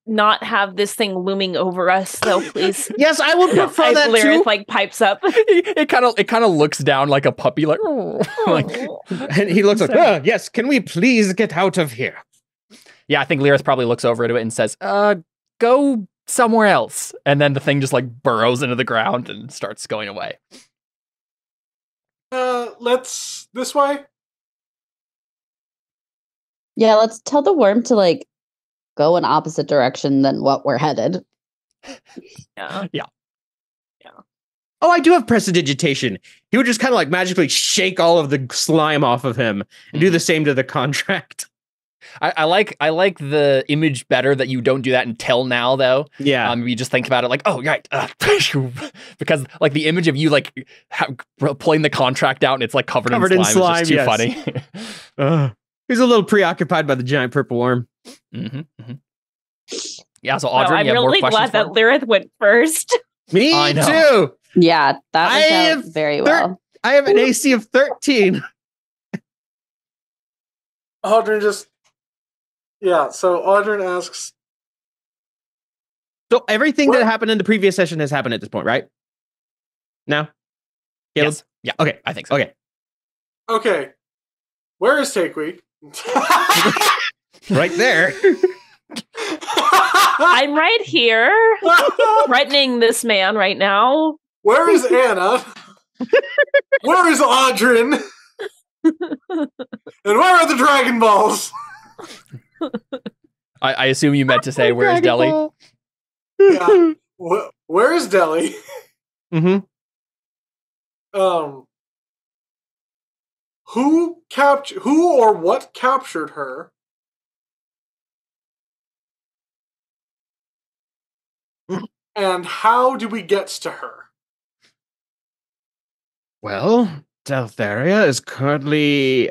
not have this thing looming over us, though, please? Yes, I would prefer that Lyrith, too. like, pipes up. It kind of looks down like a puppy, like, and he looks like, yes, can we please get out of here? Yeah, I think Lyrith probably looks over to it and says, go somewhere else. And then the thing just like burrows into the ground and starts going away. Let's this way. Yeah, let's tell the worm to like go in opposite direction than what we're headed. Yeah. Oh, I do have prestidigitation. He would just kind of like magically shake all of the slime off of him and do the same to the contract. I like the image better that you don't do that until now, though. Yeah. You just think about it like, oh, right. Because like the image of you like pulling the contract out and it's like covered in slime is just too funny. He's a little preoccupied by the giant purple worm. Yeah, so Audrin, I'm really glad that Lyrith went first. Me too. Yeah, that worked out very well. I have an AC of 13. Audrin just... Yeah, so Audrin asks... So everything that happened in the previous session has happened at this point, right? Now? Yes. Yeah. Okay. I think so. Okay. Where is Takui? Right there. I'm right here, threatening this man right now. Where is Anna? Where is Audrin? And where are the Dragon Balls? I assume you meant to say, where's Deli? Yeah. Where is Deli? Mm-hmm. Who or what captured her? And how do we get to her? Well, Deltheria is currently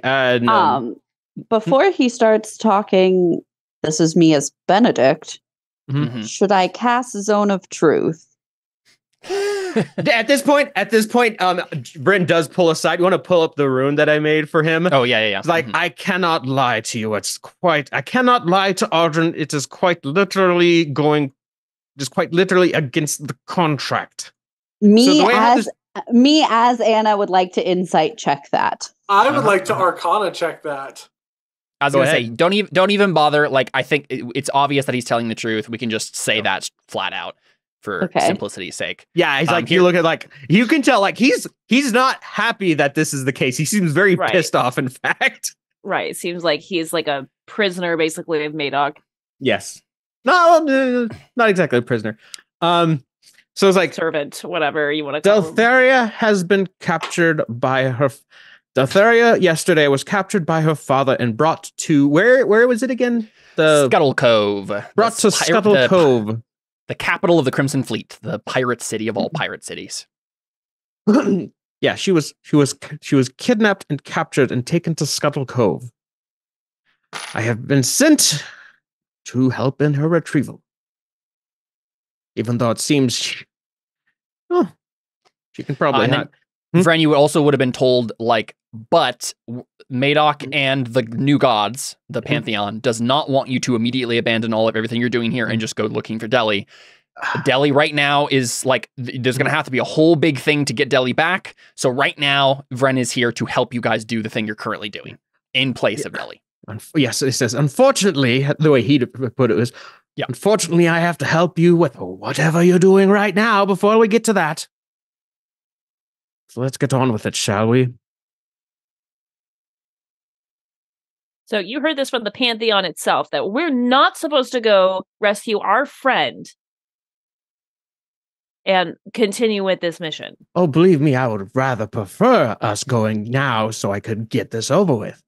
before he starts talking, this is me as Benedict. Mm-hmm. Should I cast Zone of Truth? At this point, Bryn does pull aside. You want to pull up the rune that I made for him? Oh, yeah. It's like, I cannot lie to you. I cannot lie to Audrin. It is quite literally against the contract. Me as Anna would like to insight check that. I would like to Arcana check that. I was going to say, don't even bother. Like, I think it's obvious that he's telling the truth. We can just say that flat out. for simplicity's sake. Yeah, he's like, you look at like, you can tell like he's not happy that this is the case. He seems very pissed off, in fact. Right. It seems like he's like a prisoner, basically, of Madoc. Yes. No, not exactly a prisoner. So it's like servant, whatever you want to call him. Deltheria has been captured by her. Deltheria yesterday was captured by her father and brought to where was it again? The Scuttle Cove. Brought to Scuttle Cove, the capital of the Crimson Fleet, the pirate city of all pirate cities. Yeah, she was kidnapped and captured and taken to Scuttle Cove. I have been sent to help in her retrieval. Even though it seems she can probably not. Vren, you also would have been told, like, but Madoc and the new gods, the Pantheon, does not want you to immediately abandon everything you're doing here and just go looking for Deli. Deli right now is like, there's going to have to be a whole big thing to get Deli back. So right now, Vren is here to help you guys do the thing you're currently doing in place of Deli. Yes, it says, unfortunately, the way he put it was, unfortunately, I have to help you with whatever you're doing right now before we get to that. So let's get on with it, shall we? So you heard this from the Pantheon itself, that we're not supposed to go rescue our friend and continue with this mission. Oh, believe me, I would rather prefer us going now so I could get this over with.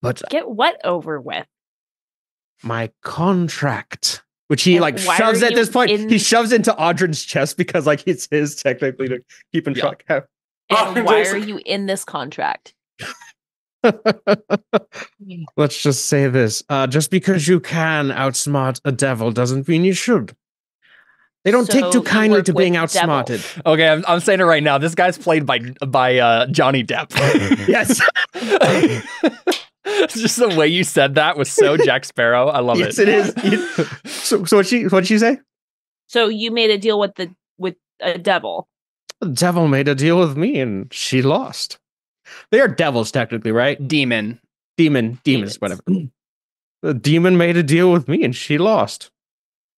But get what over with? My contract. Which he like shoves at this point. He shoves into Audrin's chest because like it's his technically to keep in track of. And why are you in this contract? Let's just say this. Just because you can outsmart a devil doesn't mean you should. They don't take too kindly to being outsmarted. Okay, I'm saying it right now. This guy's played by Johnny Depp. Yes. Just the way you said that was so Jack Sparrow. I love it. Yes, it is. So what'd she say? So you made a deal with a devil. The devil made a deal with me and she lost. They are devils technically, right? Demons, whatever. The demon made a deal with me and she lost.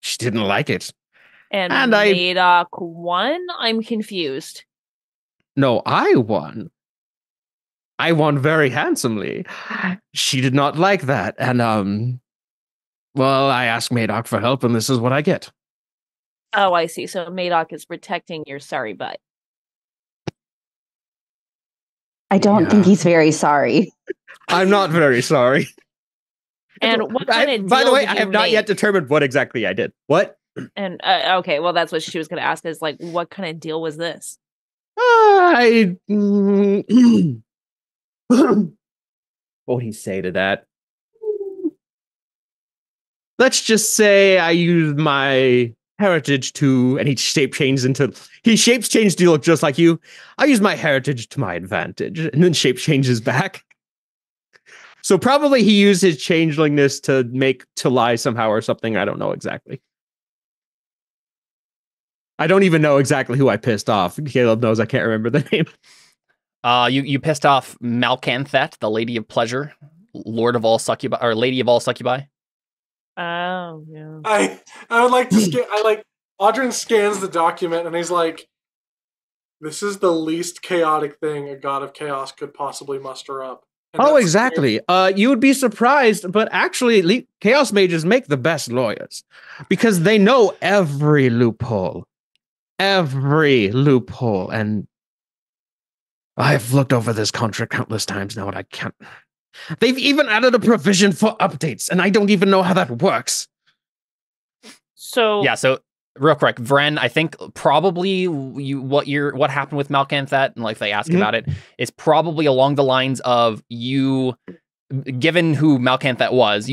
She didn't like it. And Madoc won? I'm confused. No, I won. I won very handsomely. She did not like that. And, well, I asked Madoc for help and this is what I get. Oh, I see. So Madoc is protecting your sorry butt. I don't think he's very sorry. I'm not very sorry. And what kind of deal by the way, did I you have not yet determined what exactly I did. What? And okay, well, that's what she was going to ask is like, what kind of deal was this? What would he say to that? Let's just say I used my heritage to, and he shape changed to look just like you. I use my heritage to my advantage, and then shape changes back. So probably he used his changelingness to lie somehow or something. I don't know exactly. I don't even know exactly who I pissed off. Caleb knows I can't remember the name. You pissed off Malcanthet, the Lady of Pleasure, Lord of all Succubi, or Lady of all Succubi. Oh, yeah. I would like to Audrin scans the document and he's like, this is the least chaotic thing a god of chaos could possibly muster up. And exactly. You would be surprised, but actually chaos mages make the best lawyers because they know every loophole. And I've looked over this contract countless times now and I can't. They've even added a provision for updates, and I don't even know how that works. So real quick, Vren, I think probably what happened with Malcanthet, and like they ask about it, is probably along the lines of you. Given who Malcanthet was,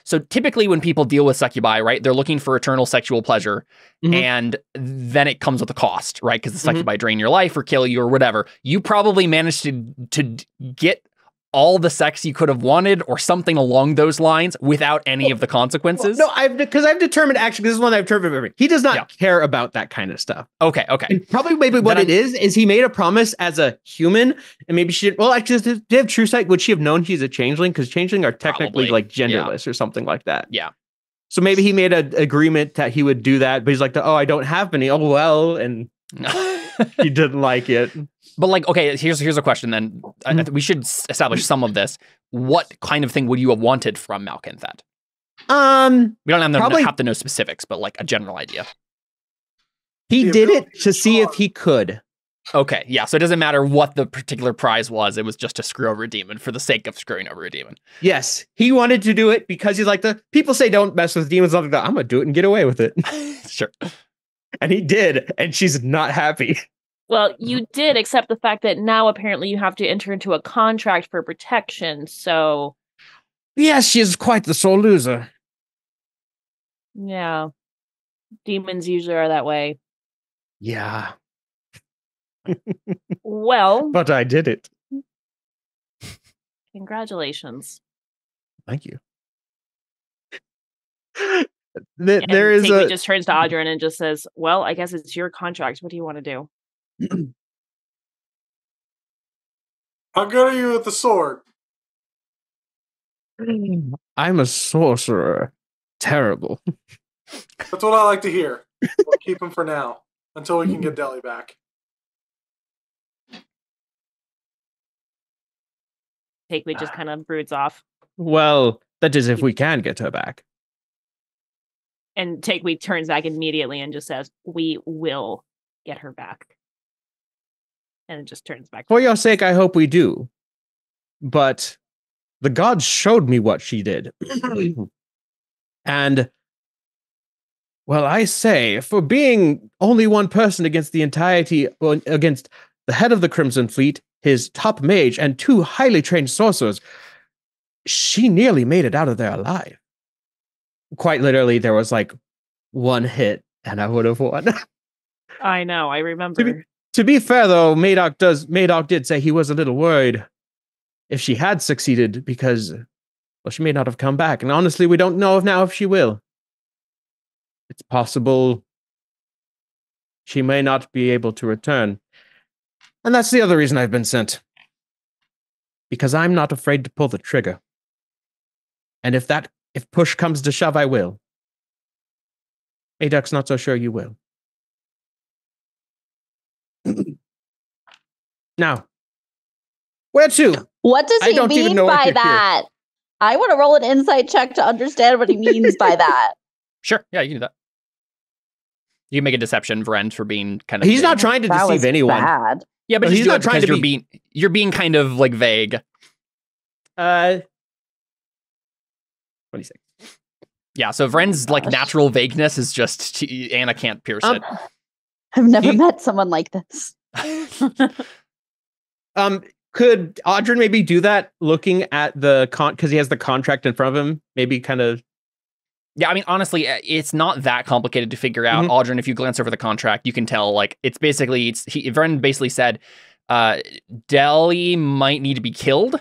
so typically when people deal with succubi, right, they're looking for eternal sexual pleasure, and then it comes with a cost, right? Because the succubi drain your life or kill you or whatever. You probably managed to get all the sex you could have wanted or something along those lines without any of the consequences. No, because I've determined, actually, this is one I've determined. He does not care about that kind of stuff. Okay. And maybe what it is he made a promise as a human, and maybe she did. Well, actually, did they have true sight? Would she have known he's a changeling? Because changeling are technically like genderless or something like that. Yeah. So maybe he made an agreement that he would do that, but he's like, oh, I don't have any. Oh, well. And he didn't like it. But like, okay, here's a question then. We should establish some of this. What kind of thing would you have wanted from Malkinthat? We don't have to know specifics, but like a general idea. He did it to see if he could. Okay, yeah, so it doesn't matter what the particular prize was. It was just to screw over a demon for the sake of screwing over a demon. Yes, he wanted to do it because he's like, the people say don't mess with demons. I'm going to do it and get away with it. Sure. And he did, and she's not happy. Well, you did, except the fact that now apparently you have to enter into a contract for protection, so... Yes, she is quite the sole loser. Yeah. Demons usually are that way. Yeah. Well... But I did it. Congratulations. Thank you. There is He just turns to Audrin and just says, well, I guess it's your contract. What do you want to do? How good are you with the sword? I'm a sorcerer. Terrible. That's what I like to hear. We'll keep him for now until we can get Deli back. Takeway just kind of broods off. Well, that is if we can get her back. And Takeway turns back immediately and just says, we will get her back. And it just turns back. For your sake, I hope we do. But the gods showed me what she did. And, well, I say, for being only one person against the entirety, against the head of the Crimson Fleet, his top mage, and 2 highly trained sorcerers, she nearly made it out of there alive. Quite literally, there was like 1 hit, and I would have won. I know, I remember. To be fair, though, Madoc did say he was a little worried if she had succeeded because, well, she may not have come back. And honestly, we don't know now if she will. It's possible she may not be able to return. And that's the other reason I've been sent. Because I'm not afraid to pull the trigger. And if push comes to shove, I will. Madoc's not so sure you will. Now, where to? What does he mean by that? I want to roll an insight check to understand what he means by that. Sure, yeah, you can do that. You can make a deception, Vrend, for being kind of. He's not trying to deceive anyone. Bad. Yeah, but he's not trying to be. You're being kind of like vague. 26. Yeah, so Vrend's like natural vagueness is just Anna can't pierce it. I've never met someone like this. Could Audrin maybe do that looking at the because he has the contract in front of him? Maybe kind of. Yeah, I mean, honestly, it's not that complicated to figure out. Audrin, if you glance over the contract, you can tell, like, it's basically, Vrend basically said, Deli might need to be killed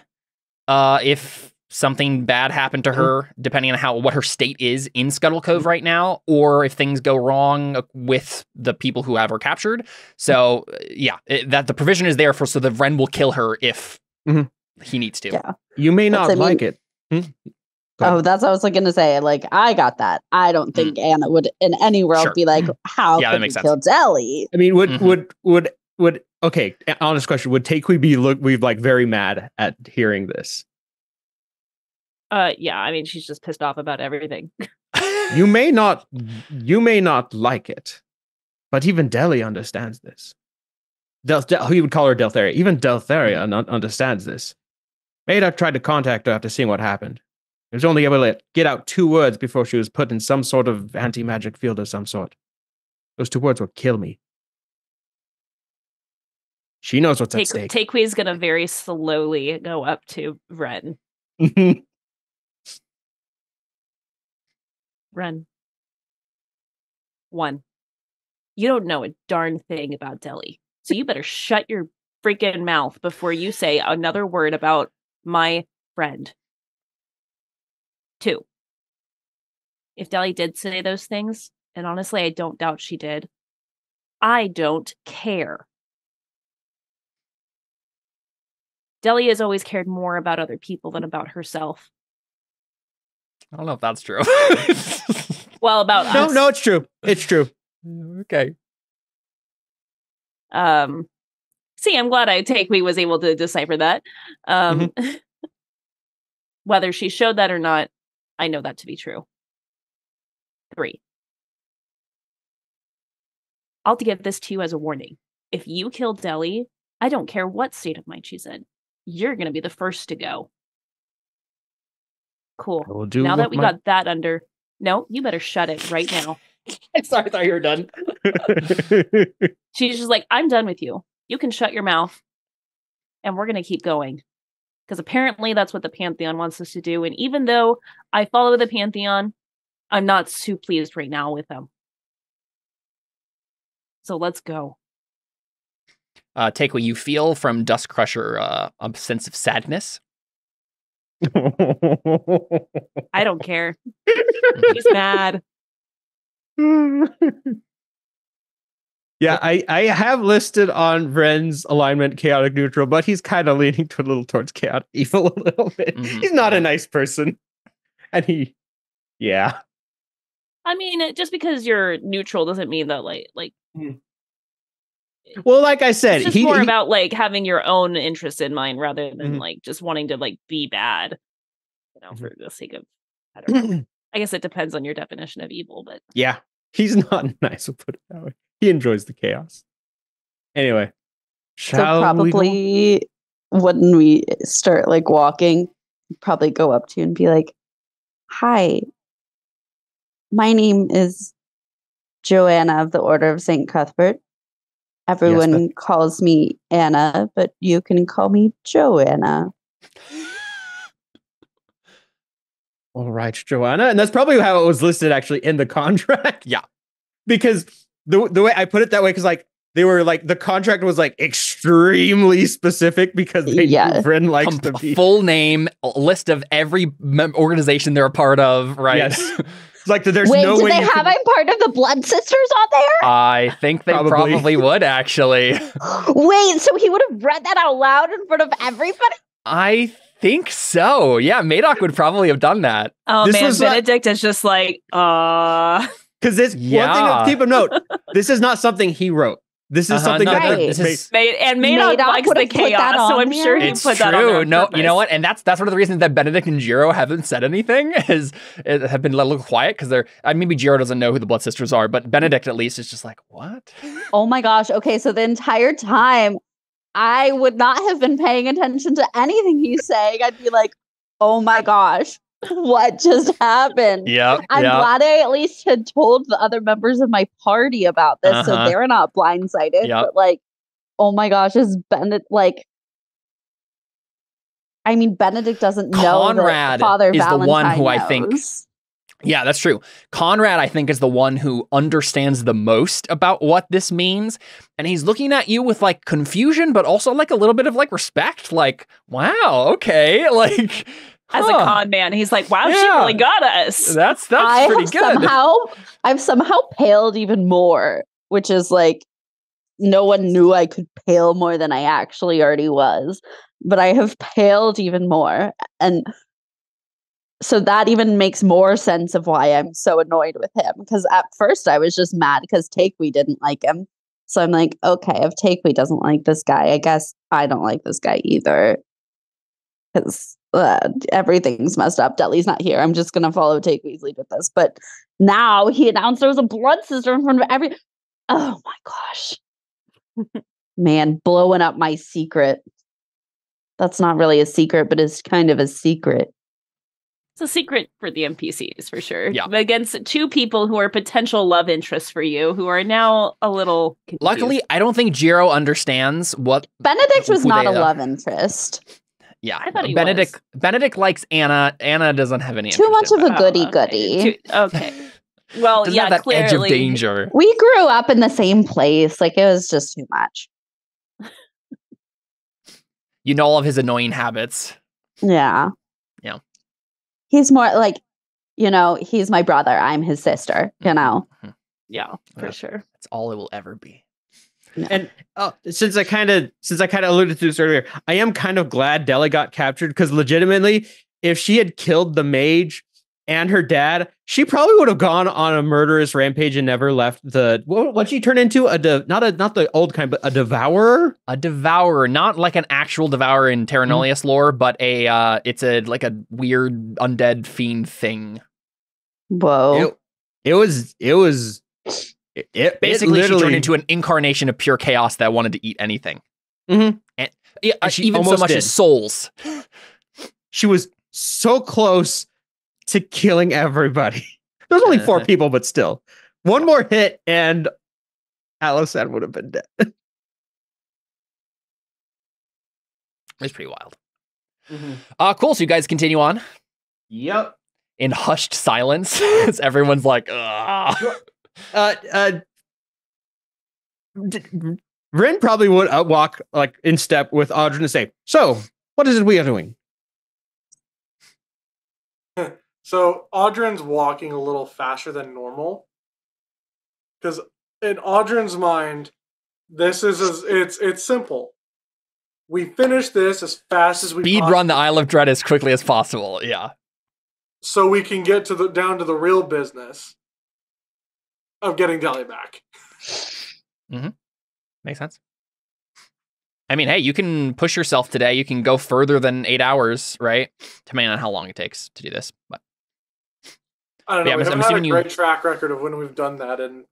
if something bad happened to her, depending on what her state is in Scuttle Cove right now, or if things go wrong with the people who have her captured. So, yeah, that the provision is there so that Vrend will kill her if he needs to. Yeah. You may not like it. Oh, that's what I was going to say. Like, I got that. I don't think Anna would, in any world, be like, "How could we kill Deli?" I mean, would okay? Honest question: would Takeway be like very mad at hearing this? Yeah. I mean, she's just pissed off about everything. You may not like it, but even Deli understands this. He would call her Deltheria. Even Deltheria understands this. Madoc tried to contact her after seeing what happened. He was only able to get out 2 words before she was put in some sort of anti-magic field of some sort. Those 2 words would kill me. She knows what's at stake. Takeway's gonna very slowly go up to Ren. Ren. 1. You don't know a darn thing about Deli, so you better shut your freaking mouth before you say another word about my friend. 2. If Deli did say those things, and honestly, I don't doubt she did, I don't care. Deli has always cared more about other people than about herself. I don't know if that's true. Well, about us. No, it's true. It's true. Okay. See, I'm glad Takewee was able to decipher that. Whether she showed that or not, I know that to be true. 3. I'll give this to you as a warning. If you kill Deli, I don't care what state of mind she's in. You're going to be the first to go. Cool. Now that we got that under... No, you better shut it right now. Sorry, I thought you were done. She's just like, I'm done with you. You can shut your mouth. And we're going to keep going. Because apparently that's what the Pantheon wants us to do. And even though I follow the Pantheon, I'm not too pleased right now with them. So let's go. Take what you feel from Dust Crusher, a sense of sadness. I don't care. He's mad. Yeah, I have listed on Vren's alignment chaotic neutral, but he's kind of leaning a little towards chaotic evil a little bit. Mm-hmm. He's not a nice person. And yeah. I mean, just because you're neutral doesn't mean that like well, like I said, it's just more about like having your own interest in mind rather than like just wanting to like be bad, for the sake of, I don't know. I guess it depends on your definition of evil, but yeah, he's not nice. We'll put it that way. He enjoys the chaos. Anyway, so probably when we start like walking, probably go up to you and be like, "Hi, my name is Joanna of the Order of St. Cuthbert. Everyone calls me Anna, but you can call me Joanna." All right, Joanna. And that's probably how it was listed actually in the contract. Yeah. Because the way I put it that way, because like they were like, the contract was like extremely specific because they knew Vren likes to be. Full name, list of every organization they're a part of, right? Yes. Like there's Wait, no do way they have I'm part of the Blood Sisters on there? I think they probably would actually. Wait, so he would have read that out loud in front of everybody? I think so. Yeah, Madoc would probably have done that. Oh man, Benedict is just like, because this one thing to keep a note. This is not something he wrote. This is something that and Madoc likes the chaos, so I'm sure he put that on there. No, you know what? And that's one of the reasons that Benedict and Jiro haven't said anything have been a little quiet because they're maybe Jiro doesn't know who the Blood Sisters are, but Benedict at least is just like, what? Oh my gosh. Okay, so the entire time I would not have been paying attention to anything he's saying. I'd be like, oh my gosh, what just happened? Yeah. I'm glad I at least had told the other members of my party about this, so they're not blindsided. But like, oh my gosh, is Benedict like? I mean, Benedict doesn't know Conrad that Father is Valentine the one who knows. I think. Yeah, that's true. Conrad, I think, is the one who understands the most about what this means. And he's looking at you with like confusion, but also like a little bit of like respect. Like, wow, okay. Like, as a con man, he's like, wow, she really got us. That's pretty good. I've somehow paled even more, which is like, no one knew I could pale more than I actually already was. But I have paled even more. And so that even makes more sense of why I'm so annoyed with him. Because at first I was just mad because Takewee didn't like him. So I'm like, okay, if Takewee doesn't like this guy, I guess I don't like this guy either. Because everything's messed up. Deli's not here. I'm just going to follow Takewee's lead with this. But now he announced there was a blood sister in front of every... Oh my gosh. Man, blowing up my secret. That's not really a secret, but it's kind of a secret. It's a secret for the NPCs, for sure. Yeah. Against two people who are potential love interests for you, who are now a little confused. Luckily, I don't think Jiro understands what... Benedict was not a love interest. Yeah, I thought he Benedict likes Anna. Anna doesn't have any too much of a goody-goody. Okay. Well, yeah, that clearly. Edge of danger. We grew up in the same place. Like, it was just too much. You know all of his annoying habits. Yeah. Yeah. He's more like, he's my brother. I'm his sister, Mm-hmm. Yeah, for sure. That's all it will ever be. No. And since I kind of alluded to this earlier, I am kind of glad Deli got captured because legitimately, if she had killed the mage, and her dad, she probably would have gone on a murderous rampage and never left the what'd she turn into? Not the old kind, but a devourer? A devourer, not like an actual devourer in Terra Nullius lore, but it's a weird undead fiend thing. Whoa. It basically she turned into an incarnation of pure chaos that wanted to eat anything. Mm-hmm. And even so much as souls. She was so close to killing everybody. There's only 4 people, but still. One more hit and Alysanne would have been dead. It's pretty wild. Mm-hmm. Cool. So you guys continue on. Yep. In hushed silence, as everyone's like, ugh. Rin probably would walk like in step with Audryn and say, "So, what is it we are doing?" So Audryn's walking a little faster than normal because in Audryn's mind, this is it's simple. We finish this as fast as we speed run the Isle of Dread as quickly as possible. Yeah, so we can get to down to the real business of getting Deli back. Mm-hmm. Makes sense. I mean, hey, you can push yourself today. You can go further than 8 hours, right? Depending on how long it takes to do this. But I don't know. Yeah, we haven't had a great track record of when we've done that in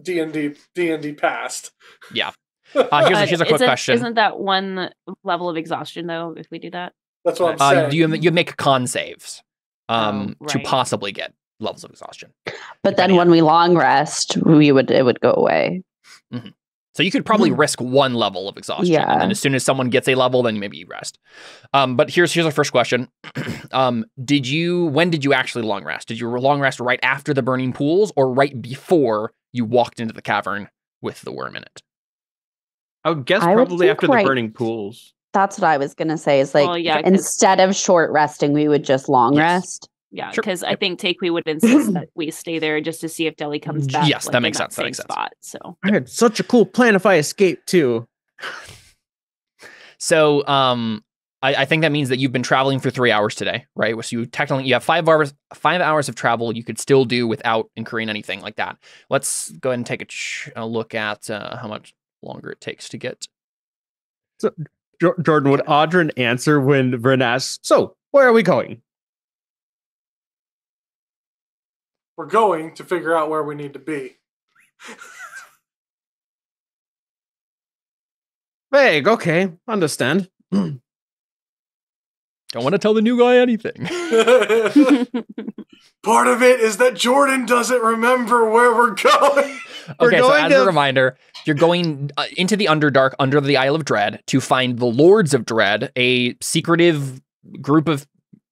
D&D past. Yeah. Here's a quick question. Isn't that one level of exhaustion, though, if we do that? That's what I'm saying. You make con saves to possibly get levels of exhaustion. But then when we long rest, it would go away. Mm-hmm. So you could probably risk 1 level of exhaustion. Yeah. And then as soon as someone gets a level, then maybe you rest. But here's our first question. When did you actually long rest? Did you long rest right after the burning pools or right before you walked into the cavern with the worm in it? I would guess probably after the burning pools. That's what I was going to say is instead of short resting, we would just long rest. Yeah, because I think Takui would insist that we stay there just to see if Deli comes back. Yes, that makes sense. That makes sense. Spot, so I had such a cool plan if I escaped too. So, I think that means that you've been traveling for 3 hours today, right? So you have 5 hours. 5 hours of travel you could still do without incurring anything like that. Let's go ahead and take a look at how much longer it takes to get. So, Jordan, would Audryn answer when Vern asks, "So, where are we going?" We're going to figure out where we need to be. Vague, okay. Understand. Don't want to tell the new guy anything. Part of it is that Jordan doesn't remember where we're going. Okay, so as a reminder, you're going into the Underdark, under the Isle of Dread, to find the Lords of Dread, a secretive group of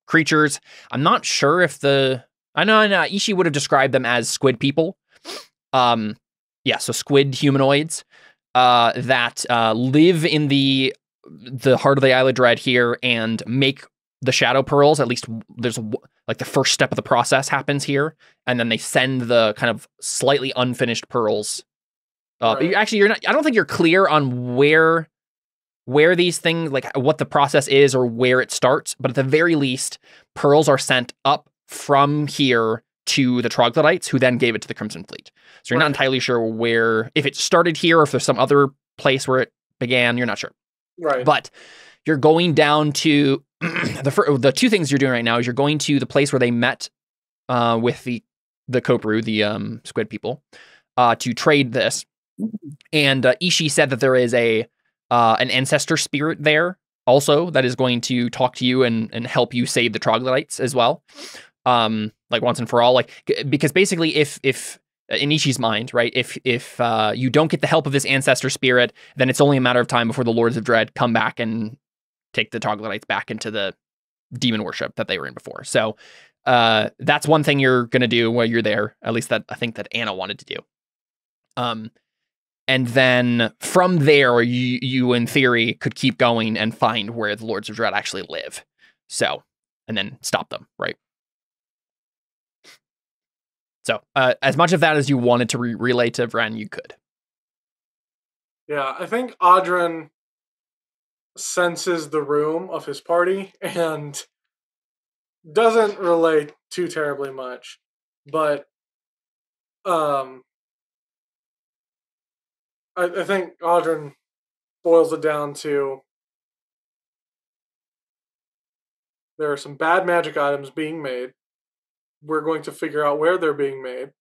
creatures. I'm not sure if I know Ishii would have described them as squid people. So squid humanoids that live in the heart of the Isle of Dread here and make the shadow pearls. At least there's the first step of the process happens here, and then they send the kind of slightly unfinished pearls. Actually, I don't think you're clear on where these things, like what the process is or where it starts, but at the very least, pearls are sent up from here to the troglodytes, who then gave it to the Crimson Fleet. So you're not entirely sure if it started here or if there's some other place where it began. You're not sure. Right. But you're going down to the 2 things you're doing right now is you're going to the place where they met with the Kopru, the squid people, to trade this. And Ishii said that there is an ancestor spirit there also that is going to talk to you and help you save the troglodytes as well. Once and for all, because basically if in Ishii's mind, right, if you don't get the help of this ancestor spirit, then it's only a matter of time before the Lords of Dread come back and take the troglodytes back into the demon worship that they were in before. So that's one thing you're going to do while you're there, at least that I think that Anna wanted to do. And then from there, you in theory could keep going and find where the Lords of Dread actually live. So, and then stop them, right? So, as much of that as you wanted to relay to Vren, you could. Yeah, I think Audryn senses the room of his party and doesn't relate too terribly much, but I think Audrin boils it down to there are some bad magic items being made. We're going to figure out where they're being made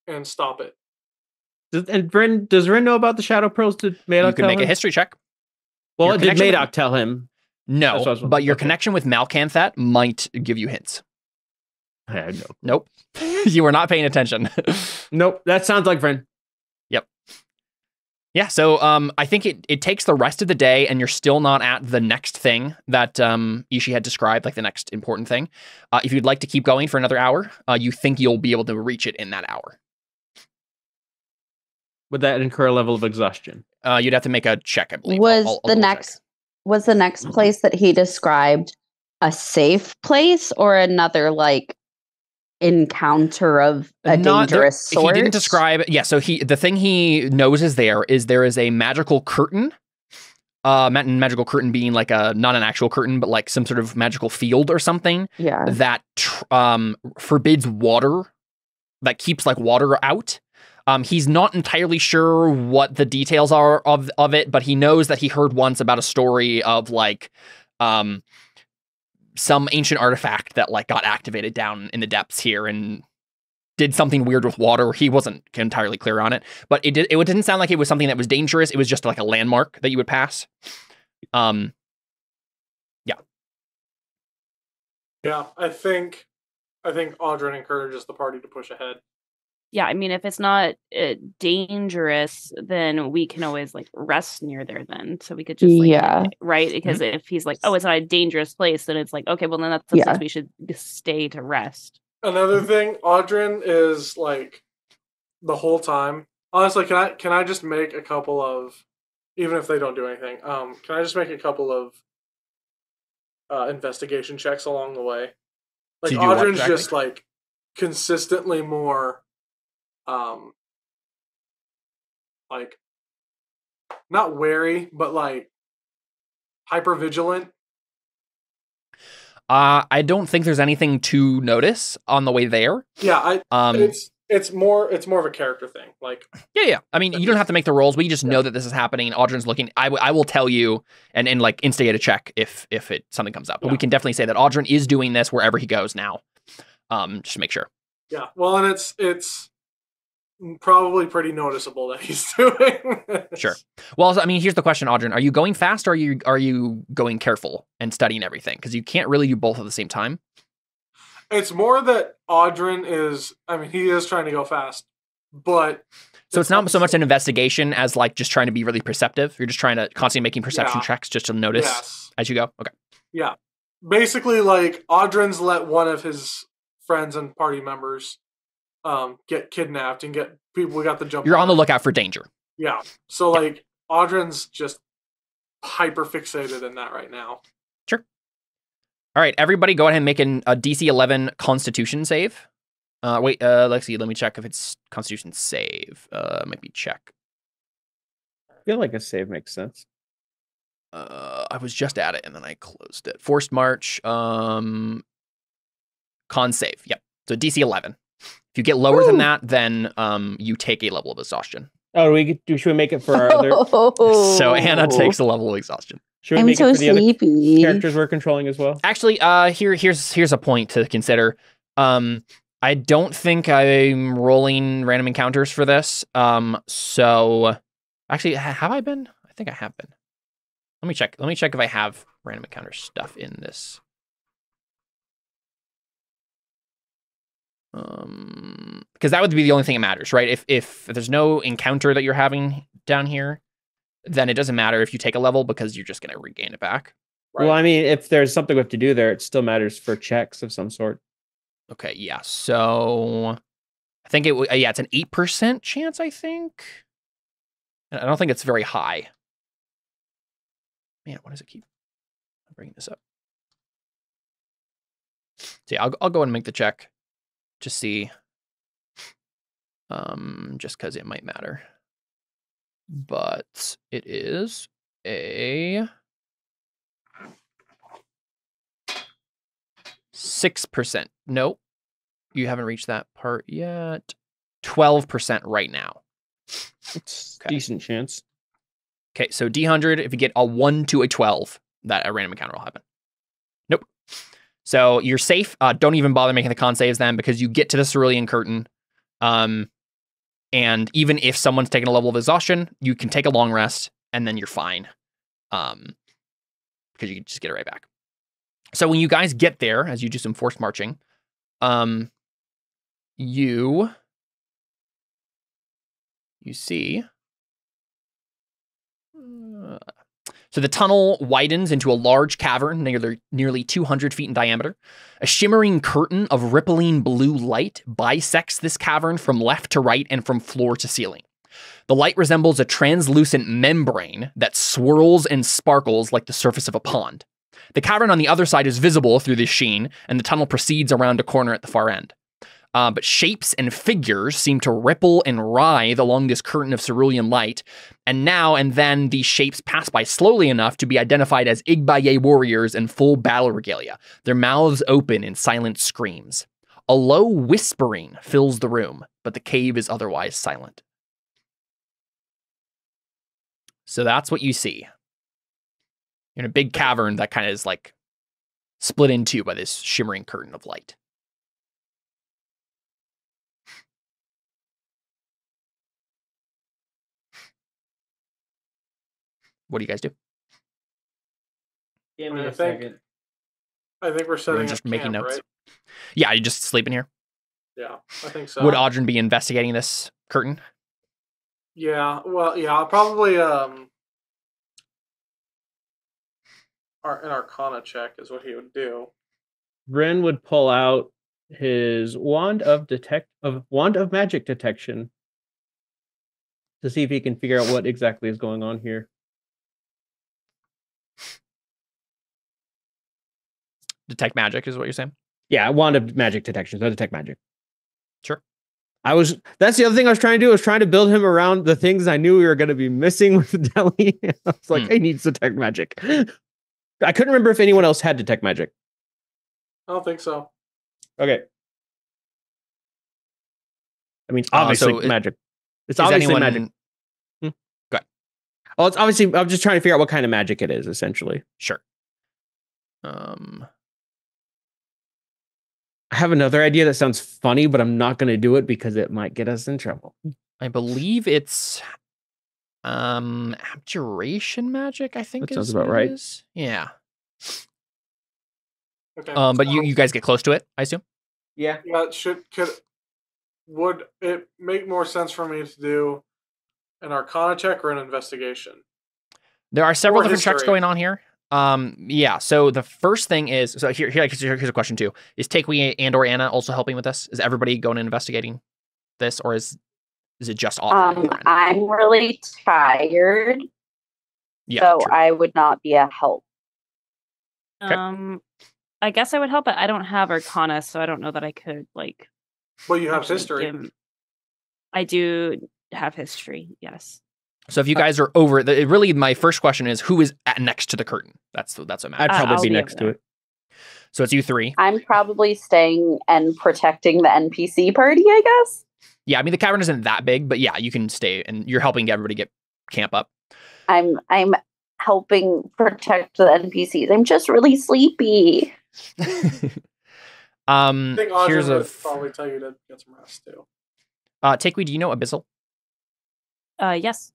and stop it. Does Rin know about the Shadow Pearls? Did Madoc You can make a history check. Well, did Madoc tell him? No, but your connection with Malcanthat might give you hints. I know. Nope. You were not paying attention. Nope. That sounds like Rin. Yep. Yeah, so I think it takes the rest of the day, and you're still not at the next thing that Ishi had described, like the next important thing. If you'd like to keep going for another hour, you think you'll be able to reach it in that hour. Would that incur a level of exhaustion? You'd have to make a check, I believe. Was the next place that he described a safe place or another like encounter of a dangerous sort? He didn't describe. Yeah, so the thing he knows is there is a magical curtain. Magical curtain being like not an actual curtain, but like some sort of magical field or something. Yeah. That forbids water, that keeps like water out. He's not entirely sure what the details are of it, but he knows that he heard once about a story of like some ancient artifact that like got activated down in the depths here and did something weird with water. He wasn't entirely clear on it, but it didn't sound like it was something that was dangerous. It was just like a landmark that you would pass. Yeah. Yeah, I think Audrin encourages the party to push ahead. Yeah, I mean, if it's not dangerous, then we can always like rest near there then. So we could just right? Because if he's like, oh, it's not a dangerous place, then it's like, okay, well then that's the sense we should stay to rest. Another thing, Audrin is like the whole time. Honestly, can I just make a couple of, even if they don't do anything, can I just make a couple of investigation checks along the way? Like Audrin's just like consistently more like not wary, but like hyper vigilant. I don't think there's anything to notice on the way there. Yeah, it's more of a character thing. Like yeah. I mean, you don't have to make the rolls. We just know that this is happening. Audrin's looking. I will tell you and like instigate a check if something comes up. But we can definitely say that Audrin is doing this wherever he goes now. Just to make sure. Yeah. Well, and it's probably pretty noticeable that he's doing this. Sure. Well, I mean, here's the question, Audrin. Are you going fast or are you going careful and studying everything? Because you can't really do both at the same time. It's more that Audrin is, I mean, he is trying to go fast, but... So it's not so much an investigation as like just trying to be really perceptive. You're just trying to constantly making perception checks just to notice as you go? Okay. Yeah. Basically, like, Audrin's let one of his friends and party members get kidnapped and get people. We got the jump. You're on the lookout for danger. Yeah. So like Audrin's just hyper fixated in that right now. Sure. All right, everybody, go ahead and make a DC 11 Constitution save. Wait, let's see. Let me check if it's Constitution save. Might be check. I feel like a save makes sense. I was just at it and then I closed it. Forced March. Con save. Yep. So DC 11. If you get lower than that, then you take a level of exhaustion. Oh, should we make it for our other? So Anna takes a level of exhaustion. Should we make it for the other characters we're controlling as well? Actually, here's a point to consider. I don't think I'm rolling random encounters for this. So actually, have I been? I think I have been. Let me check. Let me check if I have random encounter stuff in this. Because that would be the only thing that matters, right? If there's no encounter that you're having down here, then it doesn't matter if you take a level because you're just going to regain it back. Right? Well, I mean, if there's something we have to do there, it still matters for checks of some sort. Okay, yeah. So I think it's an 8% chance, I think. I don't think it's very high. Man, why does it keep bringing this up? So yeah, I'll go ahead and make the check. Just see, just because it might matter. But it is a 6%. Nope. You haven't reached that part yet. 12% right now. It's decent chance. Okay, so D100, if you get a 1 to a 12, that a random encounter will happen. Nope. So you're safe. Don't even bother making the con saves then, because you get to the cerulean curtain. And even if someone's taking a level of exhaustion, you can take a long rest, and then you're fine. Because you can just get it right back. So when you guys get there, as you do some forced marching, you see... So the tunnel widens into a large cavern nearly 200 feet in diameter. A shimmering curtain of rippling blue light bisects this cavern from left to right and from floor to ceiling. The light resembles a translucent membrane that swirls and sparkles like the surface of a pond. The cavern on the other side is visible through this sheen, and the tunnel proceeds around a corner at the far end. But shapes and figures seem to ripple and writhe along this curtain of cerulean light, and now and then these shapes pass by slowly enough to be identified as Igbaye warriors in full battle regalia, their mouths open in silent screams. A low whispering fills the room, but the cave is otherwise silent. So that's what you see. You're in a big cavern that kind of is like split in two by this shimmering curtain of light. What do you guys do? Give me a second. I think we're setting just up making camp, notes. right? Yeah, you just sleep in here. Yeah, I think so. Would Audryn be investigating this curtain? Yeah, well, yeah, probably an Arcana check is what he would do. Ren would pull out his wand of magic detection to see if he can figure out what exactly is going on here. Detect magic is what you're saying? Yeah, wand of magic detection, so detect magic. Sure. That's the other thing I was trying to do. I was trying to build him around the things I knew we were going to be missing with Deli. I was like, he needs detect magic. I couldn't remember if anyone else had detect magic. I don't think so. Okay. I mean, obviously magic. It's obviously magic. Go ahead. Oh, it's obviously, I'm just trying to figure out what kind of magic it is, essentially. Sure. I have another idea that sounds funny, but I'm not going to do it because it might get us in trouble. I believe it's abjuration magic, I think. That sounds about right. Yeah. Okay. But you guys get close to it, I assume? Yeah. Yeah, would it make more sense for me to do an Arcana check or an investigation? There are several different checks going on here. Yeah, so the first thing is, so here's a question too. Is Takewee and or Anna also helping with this? Is everybody going and investigating this, or is it just Audrey? I'm really tired. Yeah, so true. I would not be a help. Okay. I guess I would help, but I don't have Arcana, so I don't know that I could like. Well, you have history. I do have history, yes. So if you guys are over it, really my first question is who is next to the curtain? That's what matters. I'd probably be next to it. So it's you three. I'm probably staying and protecting the NPC party, I guess. Yeah, I mean the cavern isn't that big, but yeah, you can stay and you're helping everybody get camp up. I'm helping protect the NPCs. I'm just really sleepy. I think Audrey would probably tell you to get some rest too. Takewee, do you know Abyssal? Yes.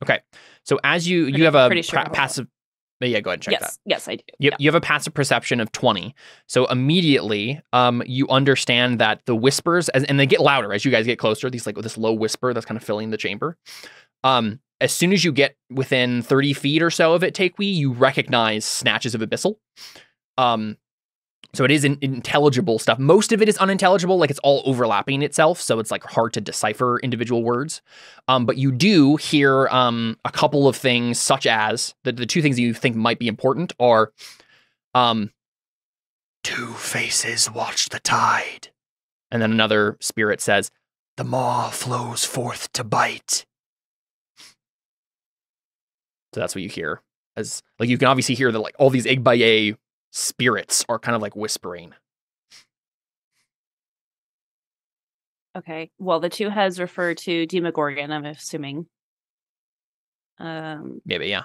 Okay, so as you have a sure passive. Yeah, go ahead and check that. Yes, I do. You have a passive perception of 20. So immediately, you understand that the whispers, and they get louder as you guys get closer. These this low whisper that's kind of filling the chamber. As soon as you get within 30 feet or so of it, Takewee, you recognize snatches of Abyssal. So it is intelligible stuff. Most of it is unintelligible, like it's all overlapping itself, so it's hard to decipher individual words. But you do hear a couple of things, such as the two things you think might be important are, two faces watch the tide, and then another spirit says, the maw flows forth to bite. So that's what you hear. As you can obviously hear that all these Igbaye spirits are kind of whispering Okay. Well, the 2 heads refer to Demogorgon, I'm assuming. Maybe, yeah.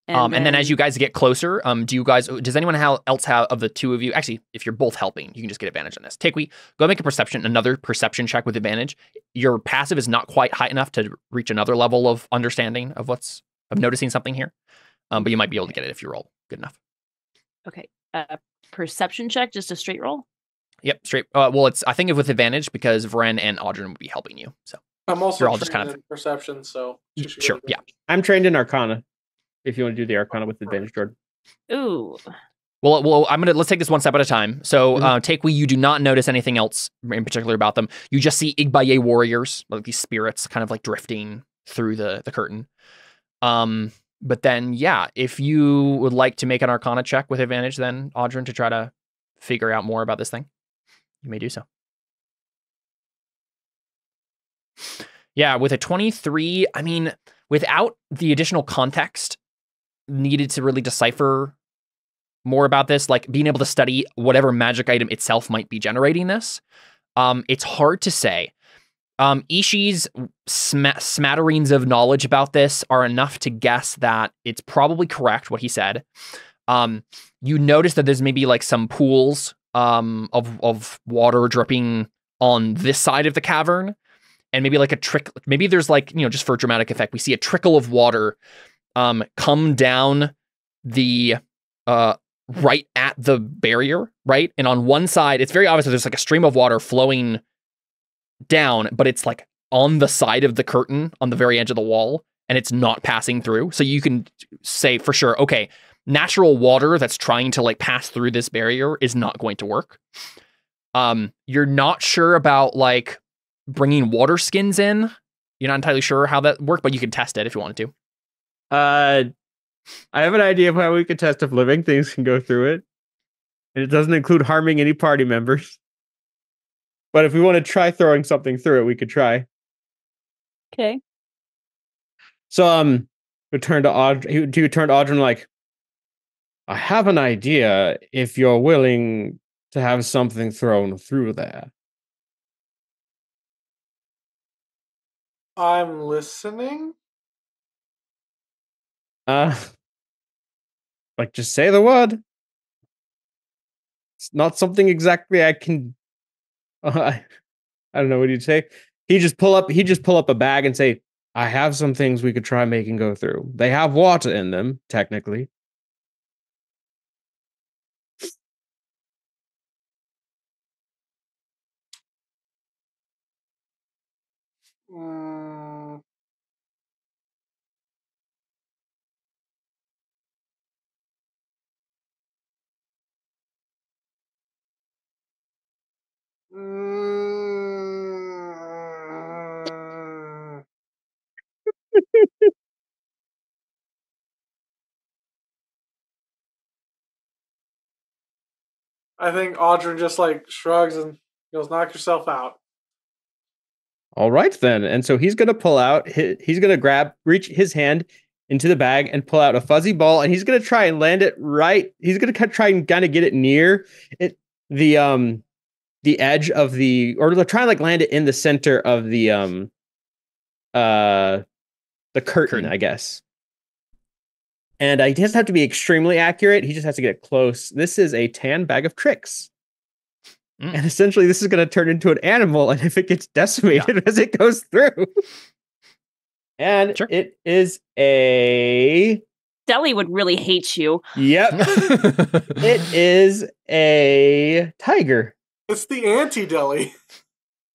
And then as you guys get closer, does anyone else have, of the 2 of you, actually, if you're both helping, you can just get advantage on this. Takewee, go make another perception check with advantage. Your passive is not quite high enough to reach another level of understanding of noticing something here. But you might be able to get it if you roll good enough. Okay. Perception check, just a straight roll? Yep, straight. Well, I think with advantage because Vren and Audryn would be helping you. So I'm also trained in perception, so sure, yeah. I'm trained in Arcana. If you want to do the Arcana with advantage, Jordan. Ooh. Well, let's take this one step at a time. So, Takewee, you do not notice anything else in particular about them. You just see Igbaye warriors, like these spirits, kind of like drifting through the curtain. But then, yeah, if you would like to make an Arcana check with advantage, then Audryn, to try to figure out more about this thing, you may do so. Yeah, with a 23, I mean, without the additional context needed to really decipher more about this, like being able to study whatever magic item itself might be generating this, it's hard to say. Ishi's smatterings of knowledge about this are enough to guess that it's probably correct what he said. You notice that there's maybe like some pools of water dripping on this side of the cavern, and maybe like a trick. Maybe there's like, just for dramatic effect, we see a trickle of water come down the right at the barrier, right? And on one side, it's very obvious that there's like a stream of water flowing down, but it's like on the side of the curtain on the very edge of the wall, and it's not passing through. So you can say for sure, okay, natural water that's trying to like pass through this barrier is not going to work. You're not sure about like bringing water skins in. You're not entirely sure how that worked, but you can test it if you wanted to. I have an idea of how we could test if living things can go through it. And it doesn't include harming any party members. But if we want to try throwing something through it, we could try. Okay. So we turn to Audryn. You turn to Audryn like, I have an idea if you're willing to have something thrown through there. I'm listening. Like, just say the word. It's not something exactly I can. I don't know what you'd say. He just pull up a bag and say, I have some things we could try making go through. They have water in them, technically. I think Audryn just like shrugs and goes, knock yourself out. All right, then. And so he's going to pull out, he's going to reach his hand into the bag and pull out a fuzzy ball, and he's going to try and land it right. He's going to try and kind of get it near it, the edge of or try and like land it in the center of the curtain, I guess. And he doesn't have to be extremely accurate. He just has to get it close. This is a tan bag of tricks. And essentially, this is going to turn into an animal, and if it gets decimated as it goes through. And it is a... Deli would really hate you. Yep. It is a tiger. It's the anti-deli.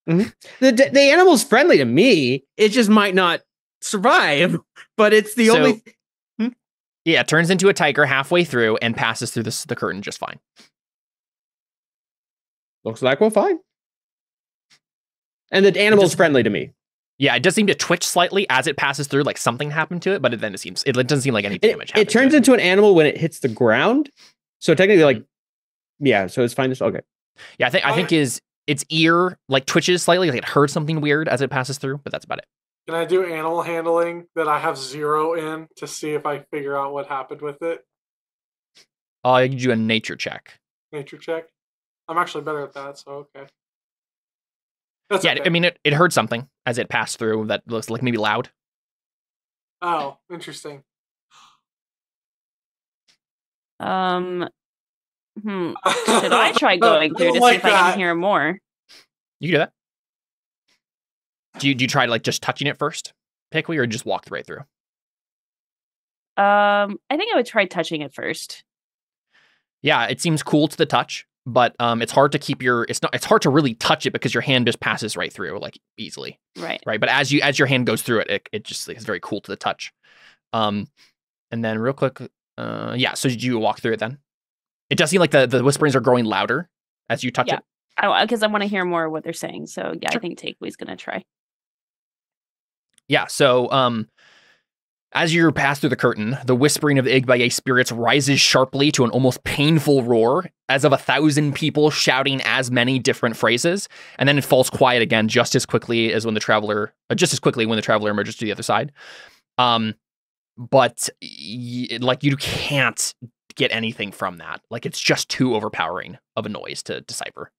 Mm-hmm. The animal's friendly to me. It just might not survive, but it's the only... Yeah, it turns into a tiger halfway through and passes through the curtain just fine. Looks like we're fine. And the animal's friendly to me. Yeah, it does seem to twitch slightly as it passes through, like something happened to it, but then it doesn't seem like any damage happened. It turns into an animal when it hits the ground. So technically, like, yeah, so it's fine. Okay. Yeah, I think its ear like twitches slightly, like it heard something weird as it passes through, but that's about it. Can I do animal handling that I have 0 in to see if I figure out what happened with it? You can do a nature check. Nature check? I'm actually better at that, so okay. Yeah, okay. I mean, it heard something as it passed through that looks like maybe loud. Oh, interesting. Should I try going through to see if I can hear more? You can do that. Do you try like just touching it first, Pickley, or just walk right through? I think I would try touching it first. Yeah, it seems cool to the touch, but it's hard to keep it's hard to really touch it because your hand just passes right through like easily. Right. Right. But as your hand goes through it, it just is very cool to the touch. And then real quick, yeah. So did you walk through it then? It does seem like the whisperings are growing louder as you touch it. Because I want to hear more of what they're saying. So yeah, sure. I think Takeway's gonna try. Yeah. So as you pass through the curtain, the whispering of the Igbaye spirits rises sharply to an almost painful roar, as of 1,000 people shouting as many different phrases, and then it falls quiet again just as quickly when the traveler emerges to the other side. But like you can't get anything from that. Like it's just too overpowering of a noise to decipher.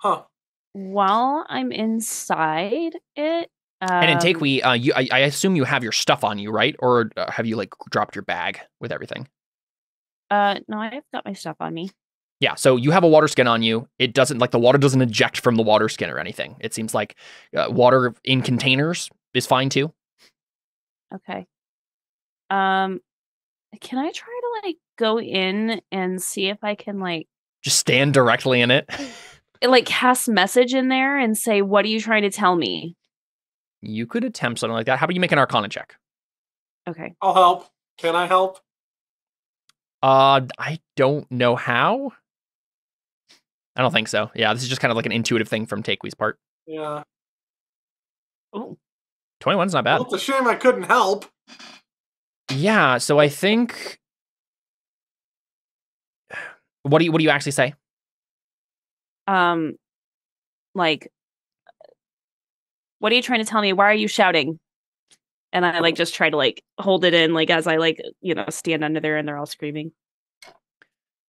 Huh. While I'm inside it, and in Takeway, I assume you have your stuff on you, right? Or have you like dropped your bag with everything? No, I've got my stuff on me. Yeah, so you have a water skin on you. It doesn't the water doesn't eject from the water skin or anything. It seems like water in containers is fine too. Okay. Can I try to like go in and see if I can like just stand directly in it? Like cast message in there and say, what are you trying to tell me? You could attempt something like that. How about you make an Arcana check? Okay. I'll help. Can I help? I don't know how. I don't think so. Yeah, this is just kind of like an intuitive thing from Takeway's part. Yeah. Oh. 21's not bad. Well, it's a shame I couldn't help. Yeah, so I think... What do you actually say? Like, what are you trying to tell me? Why are you shouting? And I like just try to like hold it in, like as I like, stand under there and they're all screaming.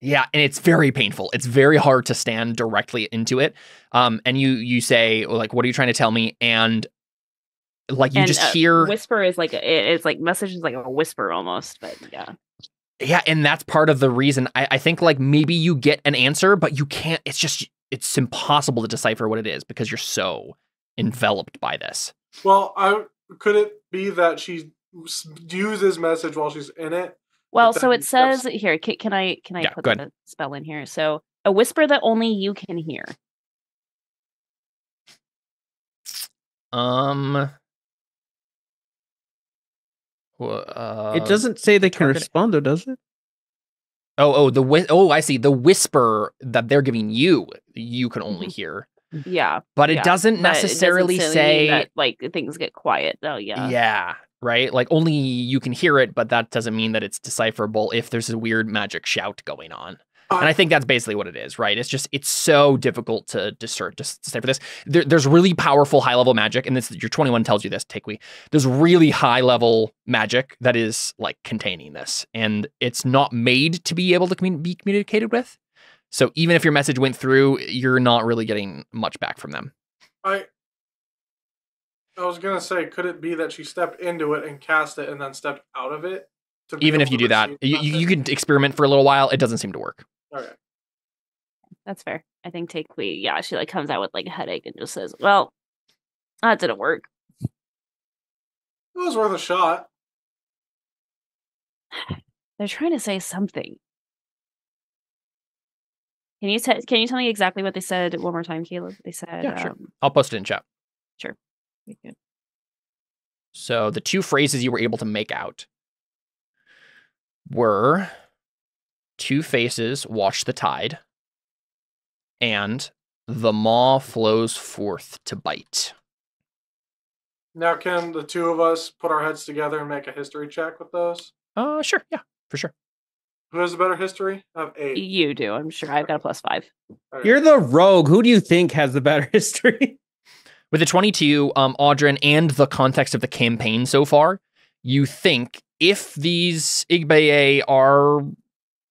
Yeah, and it's very painful. It's very hard to stand directly into it. And you say like, what are you trying to tell me? And like you just hear whisper is like it's like message is like a whisper almost, but yeah. Yeah, and that's part of the reason I think like maybe you get an answer, but you can't. It's impossible to decipher what it is because you're so enveloped by this. Well, could it be that she uses message while she's in it? Well, so it says here. Can I put the spell in here? So a whisper that only you can hear. It doesn't say they can respond, though, does it? I see. The whisper that they're giving you can only hear. Yeah, but it doesn't necessarily say that, like things get quiet. Oh, yeah. Yeah, right. Like only you can hear it, but that doesn't mean that it's decipherable if there's a weird magic shout going on. And I think that's basically what it is, right? It's so difficult to decipher this. There's really powerful high-level magic, and your 21 tells you this, Takeway. There's really high-level magic that is, like, containing this, and it's not made to be able to be communicated with. So even if your message went through, you're not really getting much back from them. I was going to say, could it be that she stepped into it and cast it and then stepped out of it? Even if you do that, you can experiment for a little while. It doesn't seem to work. Okay. That's fair. I think Takeway, she like comes out with like a headache and just says, well, that didn't work. It was worth a shot. They're trying to say something. Can you tell me exactly what they said one more time, Caleb? They said, yeah, sure. I'll post it in chat. Sure. Good. So the two phrases you were able to make out were two faces watch the tide and the maw flows forth to bite. Now, can the two of us put our heads together and make a history check with those? Sure. Yeah, for sure. Who has a better history? I have 8. You do, I'm sure. I've got a +5. Okay. You're the rogue. Who do you think has the better history? With the 22, Audrin, and the context of the campaign so far, you think if these Igbaye are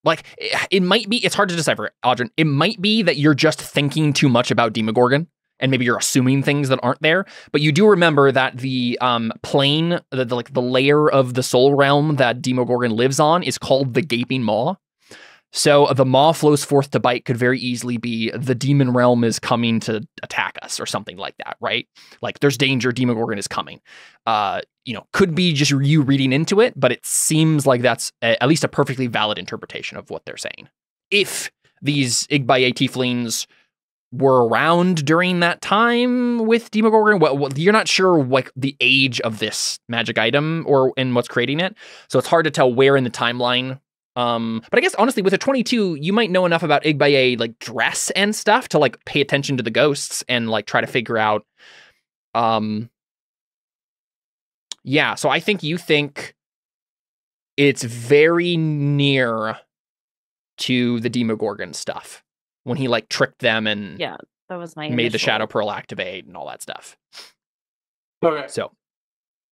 like, it might be, it's hard to decipher, Audrin. It might be that you're just thinking too much about Demogorgon, and maybe you're assuming things that aren't there. But you do remember that the plane, the layer of the soul realm that Demogorgon lives on is called the Gaping Maw. So the maw flows forth to bite could very easily be the demon realm is coming to attack us or something like that, right? Like there's danger, Demogorgon is coming. Could be just you reading into it, but it seems like that's at least a perfectly valid interpretation of what they're saying. If these Igbaye tieflings were around during that time with Demogorgon, well, you're not sure like the age of this magic item and what's creating it. So it's hard to tell where in the timeline. But I guess honestly, with a 22, you might know enough about Igbaye like dress and stuff to like pay attention to the ghosts and like try to figure out. Yeah. So I think you think it's very near to the Demogorgon stuff when he like tricked them and that was my made the Shadow Pearl activate and all that stuff. Okay. So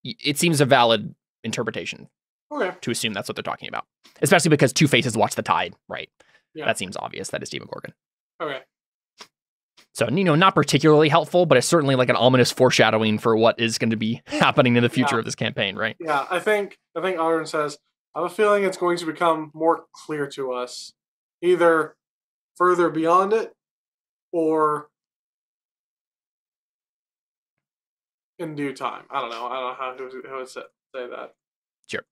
it seems a valid interpretation. Okay. To assume that's what they're talking about. Especially because Two Faces watch the tide, right? Yeah. That seems obvious. That is Demogorgon. Okay. So, not particularly helpful, but it's certainly like an ominous foreshadowing for what is going to be happening in the future of this campaign, right? Yeah, I think Audrin says, I have a feeling it's going to become more clear to us, either further beyond it or in due time. I don't know how to say that. Sure.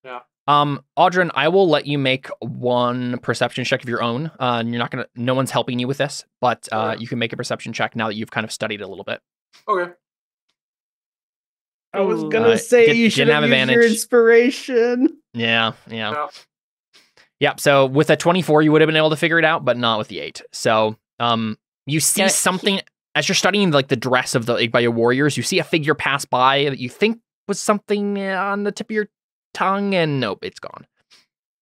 Yeah. Audrin, I will let you make one perception check of your own. No one's helping you with this, but you can make a perception check now that you've kind of studied it a little bit. Okay. I was gonna say you should have used your inspiration. Yeah. So with a 24, you would have been able to figure it out, but not with the 8. So you see something as you're studying like the dress of the Igbaye warriors. You see a figure pass by that you think was something on the tip of your tongue, and nope, it's gone.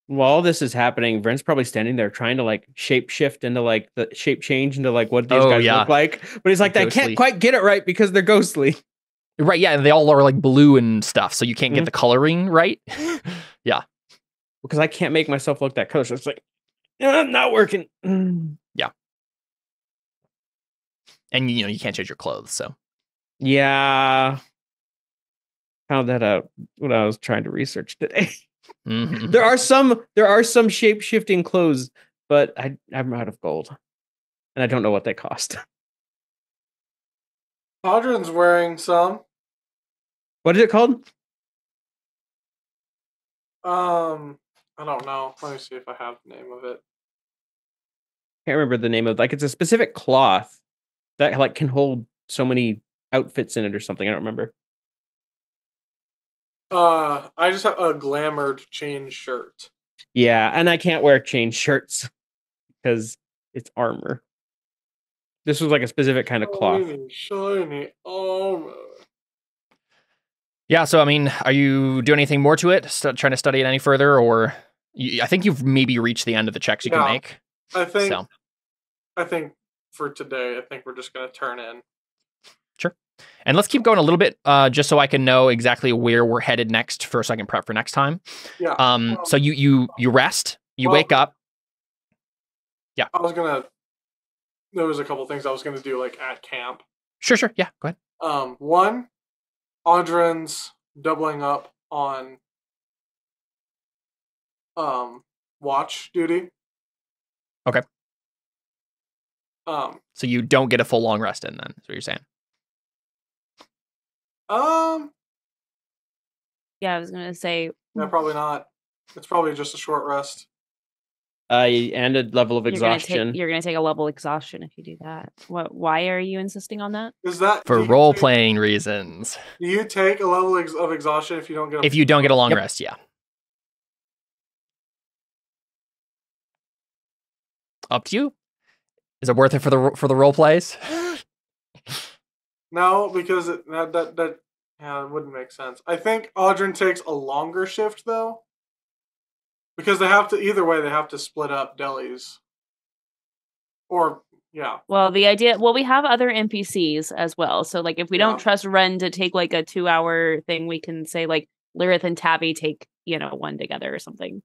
While all this is happening, Brent's probably standing there trying to like shape shift into like the shape change into like what these guys look like. But he's like, I can't quite get it right because they're ghostly. Right, yeah, and they all are like blue and stuff, so you can't get the coloring right. Yeah. Because I can't make myself look that color, so it's like, not working. Yeah. And you can't change your clothes, so. Yeah. Found that out when I was trying to research today. Mm-hmm. There are some shape shifting clothes, but I'm out of gold, and I don't know what they cost. Audrin's wearing some. What is it called? I don't know. Let me see if I have the name of it. Can't remember the name of it. Like it's a specific cloth that like can hold so many outfits in it or something. I don't remember. I just have a glamored chain shirt. Yeah, and I can't wear chain shirts because it's armor. This was like a specific kind of cloth. Shiny armor. Yeah, so I mean, are you doing anything more to it? Trying to study it any further, or I think you've maybe reached the end of the checks you can make. I think for today, I think we're just going to turn in. Sure. And let's keep going a little bit, just so I can know exactly where we're headed next, so I can prep for next time. Yeah. So you rest, you wake up. Yeah. There was a couple things I was going to do like at camp. Sure. Yeah, go ahead. One, Audrin's doubling up on watch duty. Okay. So you don't get a full long rest in then, is what you're saying? Yeah, I was gonna say. No, probably not. It's probably just a short rest. And a level of exhaustion. You're gonna take a level of exhaustion if you do that. Why are you insisting on that? Is that for role playing reasons? Do you take a level of exhaustion if you don't get? If you don't get a long rest, yeah. Up to you. Is it worth it for the role plays? No, because it wouldn't make sense. I think Audrin takes a longer shift though, because they have to split up delis, or Yeah. Well, we have other NPCs as well. So like if we don't trust Ren to take like a 2-hour thing, we can say like Lirith and Tabby take, one together or something.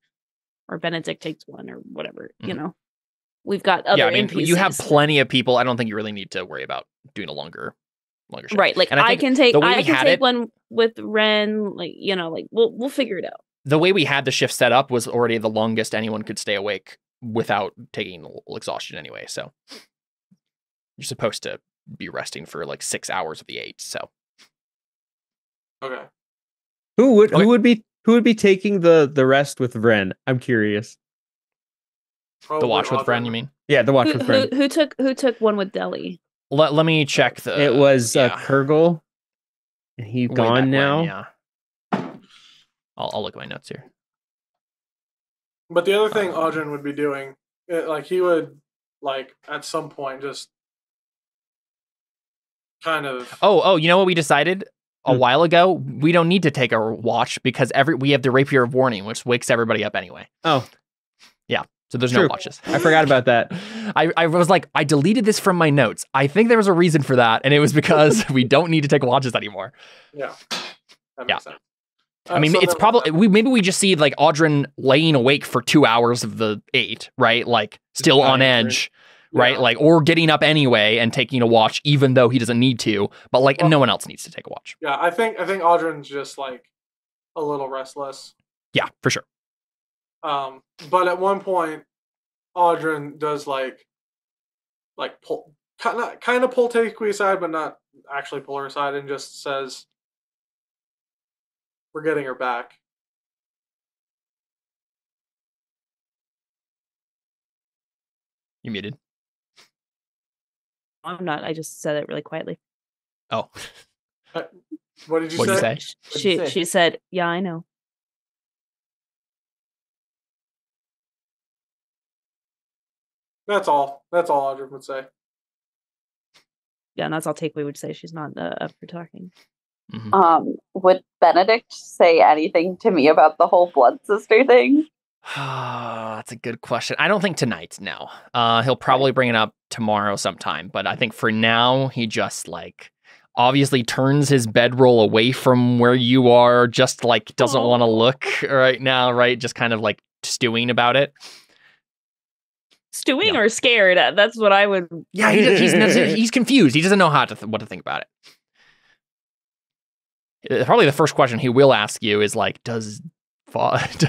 Or Benedict takes one or whatever, We've got other NPCs. You have plenty of people. I don't think you really need to worry about doing a longer shift. Right. Like I can take one with Ren, we'll figure it out. The way we had the shift set up was already the longest anyone could stay awake without taking exhaustion anyway. So you're supposed to be resting for like 6 hours of the 8. So okay. Who would be taking the rest with Ren? I'm curious. Probably the watch with Ren, you mean? Yeah, the watch with Ren. Who took one with Deli? Let me check the. It was Kurgle. He's gone now. Yeah. I'll look at my notes here. But the other thing Audrin would be doing, he would at some point just kind of. Oh, you know what we decided a while ago? We don't need to take a watch because we have the Rapier of Warning, which wakes everybody up anyway. Oh, yeah. So there's no watches. I forgot about that. I was like, I deleted this from my notes. I think there was a reason for that, and it was because we don't need to take watches anymore. Yeah. That makes sense. I mean, it's probably maybe we just see like Audrin laying awake for 2 hours of the 8, right? Like still on edge, right? Like or getting up anyway and taking a watch, even though he doesn't need to. But no one else needs to take a watch. Yeah, I think Audrin's just a little restless. Yeah, for sure. But at one point, Audrin does pull kind of pull Takui aside, but not actually pull her aside, and just says, "We're getting her back." You muted. I'm not. I just said it really quietly. Oh. What did you say? She said, "Yeah, I know." That's all Audrin would say. Yeah, and that's all Takeway would say. She's not up for talking. Mm-hmm. Would Benedict say anything to me about the whole blood sister thing? That's a good question. I don't think tonight, no. He'll probably bring it up tomorrow sometime, but I think for now, he just obviously turns his bedroll away from where you are, just doesn't want to look right now, right? Just kind of stewing about it. Stewing or scared? That's what I would. Yeah, he's confused. He doesn't know what to think about it. Probably the first question he will ask you is does what's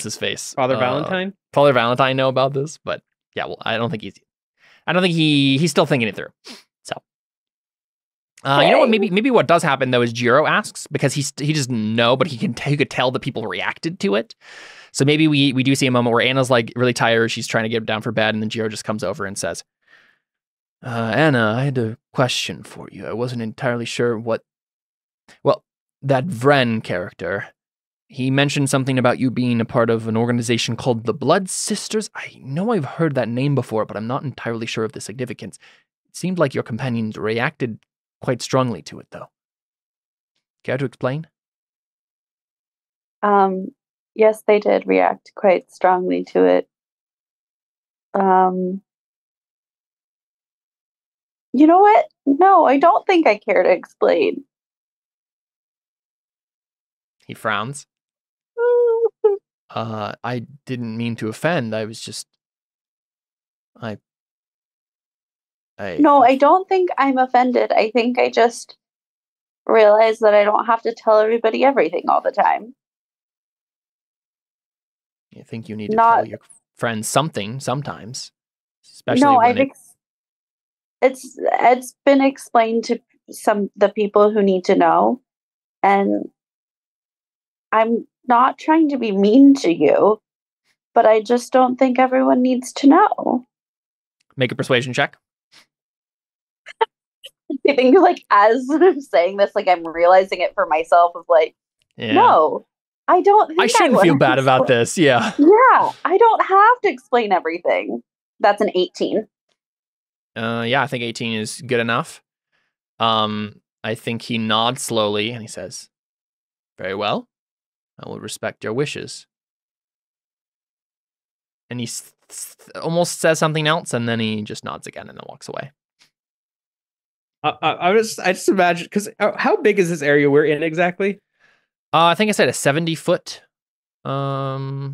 his face? Father Valentine? Father Valentine know about this? But yeah, well, I don't think he's still thinking it through. So you know what? Maybe what does happen though is Jiro asks because he doesn't know, but he could tell that people reacted to it. So maybe we do see a moment where Anna's really tired. She's trying to get down for bed, and then Jiro just comes over and says, "Anna, I had a question for you. I wasn't entirely sure what. Well, that Vren character, he mentioned something about you being a part of an organization called the Blood Sisters. I know I've heard that name before, but I'm not entirely sure of the significance. It seemed like your companions reacted quite strongly to it, though. Care to explain?" Yes, they did react quite strongly to it. You know what? No, I don't think I care to explain. He frowns. I didn't mean to offend. I was just... No, I don't think I'm offended. I think I just realized that I don't have to tell everybody everything all the time. You think you need to tell your friends something sometimes, especially when it's been explained to the people who need to know, and I'm not trying to be mean to you, but I just don't think everyone needs to know. Make a persuasion check. I think as I'm saying this, I'm realizing it for myself of no. I don't think I shouldn't feel bad about this. Yeah. Yeah. I don't have to explain everything. That's an 18. Yeah, I think 18 is good enough. I think he nods slowly and he says, "Very well. I will respect your wishes." and he almost says something else, and then he just nods again and then walks away. I just imagine, because how big is this area we're in exactly? I think I said a 70-foot. What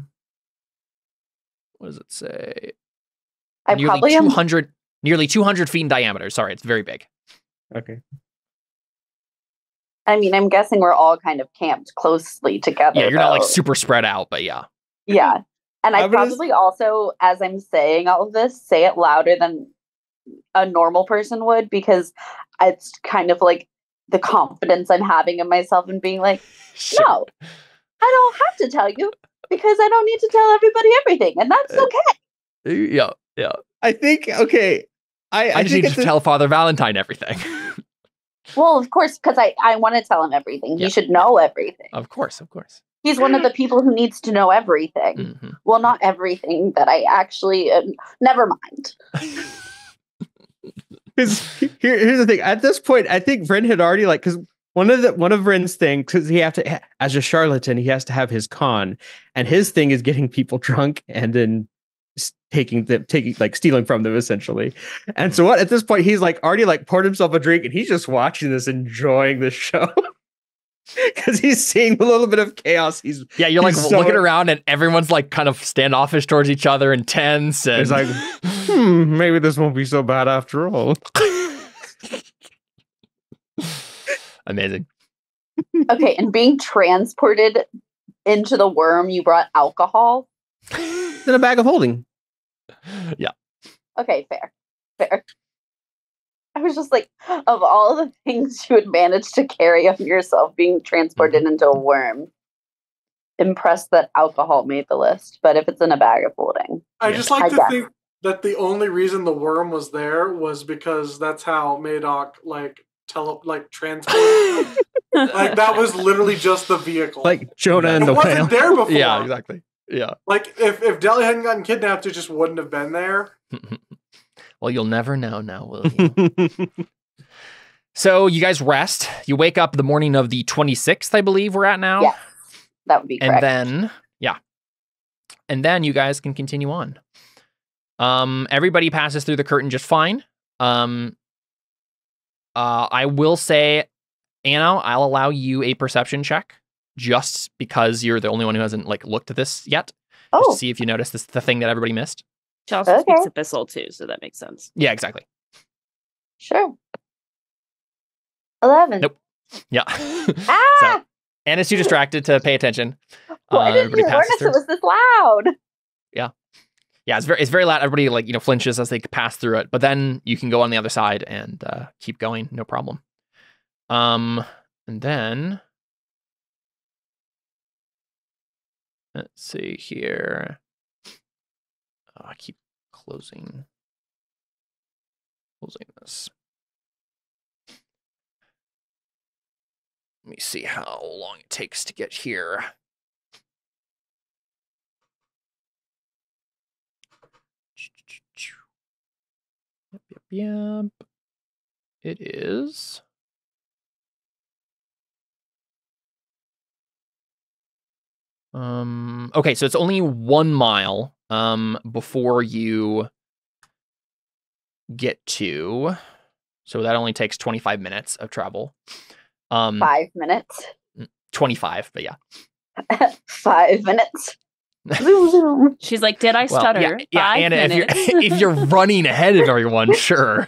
does it say? Nearly 200 feet in diameter. Sorry, it's very big. Okay. I mean, I'm guessing we're all kind of camped closely together. Yeah, you're not like super spread out, but yeah. Yeah. And I probably also, as I'm saying all of this, say it louder than a normal person would, because it's kind of like the confidence I'm having in myself and being like, no, I don't have to tell you because I don't need to tell everybody everything. And that's okay. Yeah. I think, okay. I just need to tell Father Valentine everything. Well, of course, because I want to tell him everything. He should know everything. Of course. He's one of the people who needs to know everything. Mm-hmm. Well, not everything that I actually... never mind. Because here's the thing. At this point, I think Vryn had already because one of Vryn's things, because he have to, as a charlatan, he has to have his con, and his thing is getting people drunk and then stealing from them essentially. And so at this point he's already poured himself a drink and he's just watching this, enjoying the show. Because he's seeing a little bit of chaos. You're looking around and everyone's kind of standoffish towards each other and tense, and it's like, maybe this won't be so bad after all. Amazing. Okay, and being transported into the worm, you brought alcohol? In a bag of holding. Yeah. Okay, fair. I was just like, of all the things you would manage to carry on yourself, being transported into a worm, impressed that alcohol made the list. But if it's in a bag of holding, I just like to think that the only reason the worm was there was because that's how Madoc transported. That was literally just the vehicle. Like Jonah and the whale. It wasn't there before. Yeah, exactly. Yeah. If Deli hadn't gotten kidnapped, it just wouldn't have been there. Well, you'll never know now, will you? So you guys rest. You wake up the morning of the 26th, I believe we're at now. Yes, that would be correct. And then you guys can continue on. Everybody passes through the curtain just fine. I will say, Anna, I'll allow you a perception check just because you're the only one who hasn't looked at this yet. Just to see if you notice the thing that everybody missed. She also speaks Abyssal too, so that makes sense. Yeah, exactly. Sure. 11. Nope. Yeah. Ah! Anna's too distracted to pay attention. Why didn't you warn us it was this loud? Yeah. Yeah, it's very loud. Everybody flinches as they pass through it, but then you can go on the other side and keep going, no problem. And then let's see here. Oh, I keep closing this. Let me see how long it takes to get here. Yep. It is. Okay, so it's only 1 mile before you get to, so that only takes 25 minutes of travel. 5 minutes. 25, but yeah. 5 minutes. She's like, did I stutter? Yeah, Anna, if you're running ahead of everyone, sure.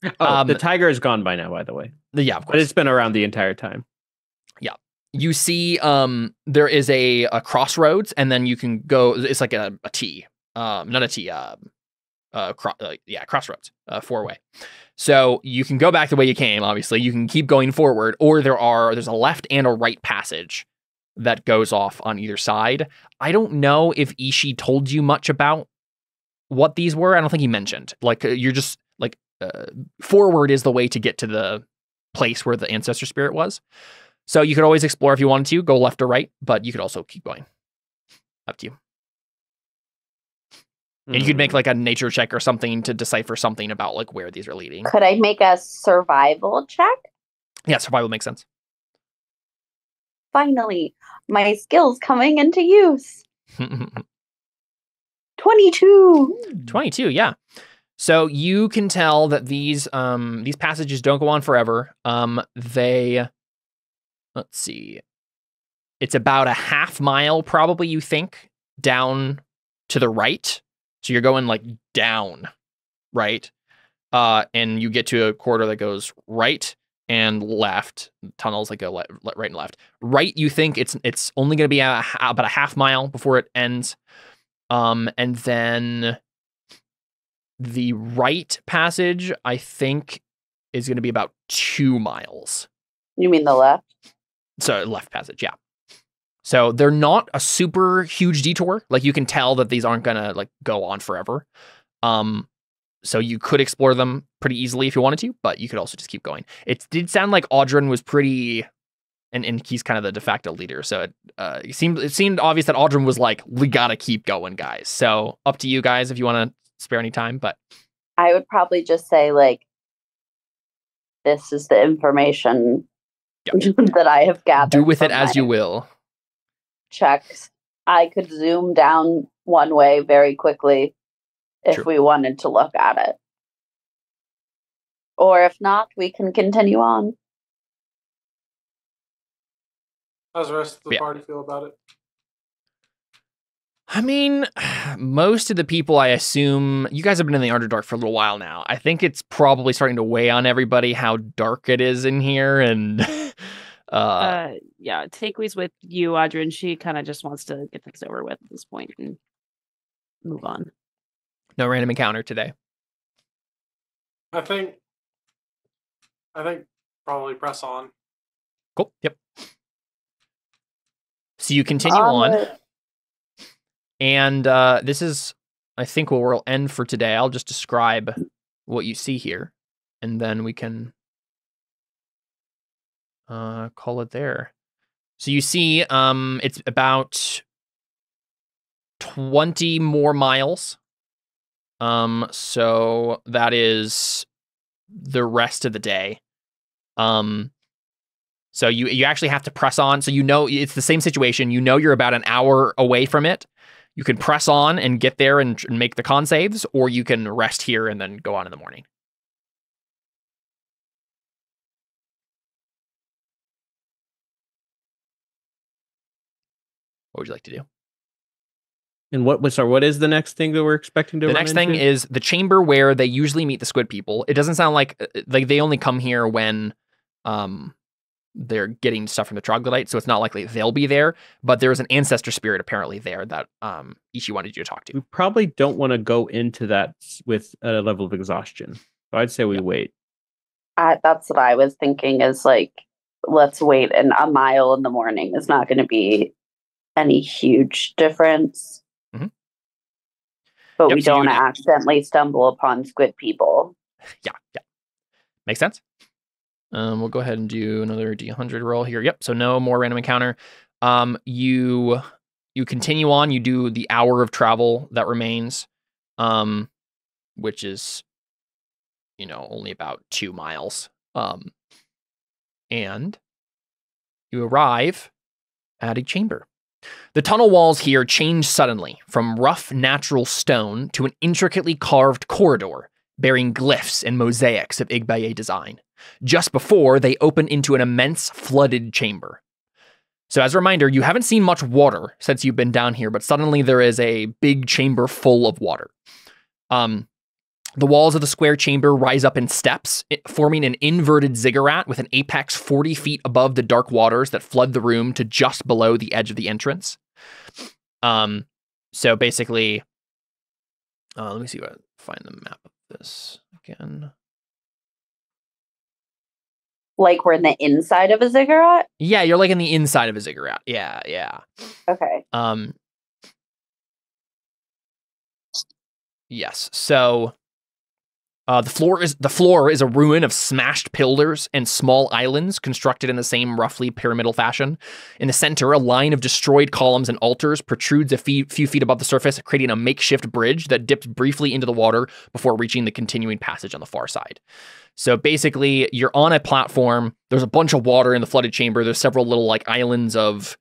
The tiger is gone by now, by the way. Yeah, of course. But it's been around the entire time. Yeah. You see, there is a crossroads, and then you can go. It's like a T, not a T. Crossroads, 4-way. So you can go back the way you came. Obviously, you can keep going forward, or there's a left and a right passage that goes off on either side. I don't know if Ishii told you much about what these were. I don't think he mentioned. You're just forward is the way to get to the place where the ancestor spirit was. So you could always explore if you wanted to, go left or right, but you could also keep going. Up to you. And you could make a nature check or something to decipher something about where these are leading. Could I make a survival check? Yeah, survival makes sense. Finally, my skills coming into use. 22. 22, yeah. So you can tell that these passages don't go on forever. Let's see. It's about a half mile, probably, you think, down to the right. So you're going like down, right? And you get to a corridor that goes right and left. Tunnels that go right and left. Right, you think it's only going to be about a half mile before it ends. And then the right passage, I think, is going to be about 2 miles. You mean the left? So left passage, yeah. So they're not a super huge detour. Like, you can tell that these aren't gonna like go on forever. So you could explore them pretty easily if you wanted to, but you could also just keep going. It did sound like Audrin was pretty, and he's kind of the de facto leader. So it seemed obvious that Audrin was like, we gotta keep going, guys. So up to you guys if you want to spare any time. But I would probably just say, like, this is the information that I have gathered. Do with it as you will. Checks. I could zoom down one way very quickly if we wanted to look at it. Or if not, we can continue on. How does the rest of the party feel about it? I mean, most of the people, I assume, you guys have been in the Underdark for a little while now. I think it's probably starting to weigh on everybody how dark it is in here, and yeah, Takewe's with you, Audrin. She kind of just wants to get things over with at this point and move on. No random encounter today. I think probably press on. Cool. Yep. So you continue on. And this is, I think, where we'll end for today. I'll just describe what you see here, and then we can call it there. So you see it's about 20 more miles. So that is the rest of the day. So you actually have to press on. So you know it's the same situation. You know you're about an hour away from it. You can press on and get there and make the con saves, or you can rest here and then go on in the morning. What would you like to do? And what is the next thing that we're expecting to run into? The next thing is the chamber where they usually meet the squid people. It doesn't sound like they only come here when they're getting stuff from the troglodyte, so it's not likely they'll be there, but there's an ancestor spirit apparently there that Ishi wanted you to talk to. We probably don't want to go into that with a level of exhaustion. So I'd say we wait. That's what I was thinking, is like, let's wait, and a mile in the morning is not going to be any huge difference. Mm-hmm. But we don't accidentally stumble upon squid people. Yeah. Makes sense. We'll go ahead and do another D100 roll here. Yep, so no more random encounter. You continue on. You do the hour of travel that remains, which is, only about 2 miles. And you arrive at a chamber. The tunnel walls here change suddenly from rough natural stone to an intricately carved corridor bearing glyphs and mosaics of Igbaye design. Just before, they open into an immense flooded chamber. So as a reminder, you haven't seen much water since you've been down here, but suddenly there is a big chamber full of water. The walls of the square chamber rise up in steps, forming an inverted ziggurat with an apex 40 feet above the dark waters that flood the room to just below the edge of the entrance. So basically, let me see if I find the map of this again. Like we're in the inside of a ziggurat? Yeah, you're like in the inside of a ziggurat. Yeah. Okay. Yes. So the floor is a ruin of smashed pillars and small islands constructed in the same roughly pyramidal fashion. In the center, a line of destroyed columns and altars protrudes a few feet above the surface, creating a makeshift bridge that dips briefly into the water before reaching the continuing passage on the far side. So basically, you're on a platform. There's a bunch of water in the flooded chamber. There's several little like islands of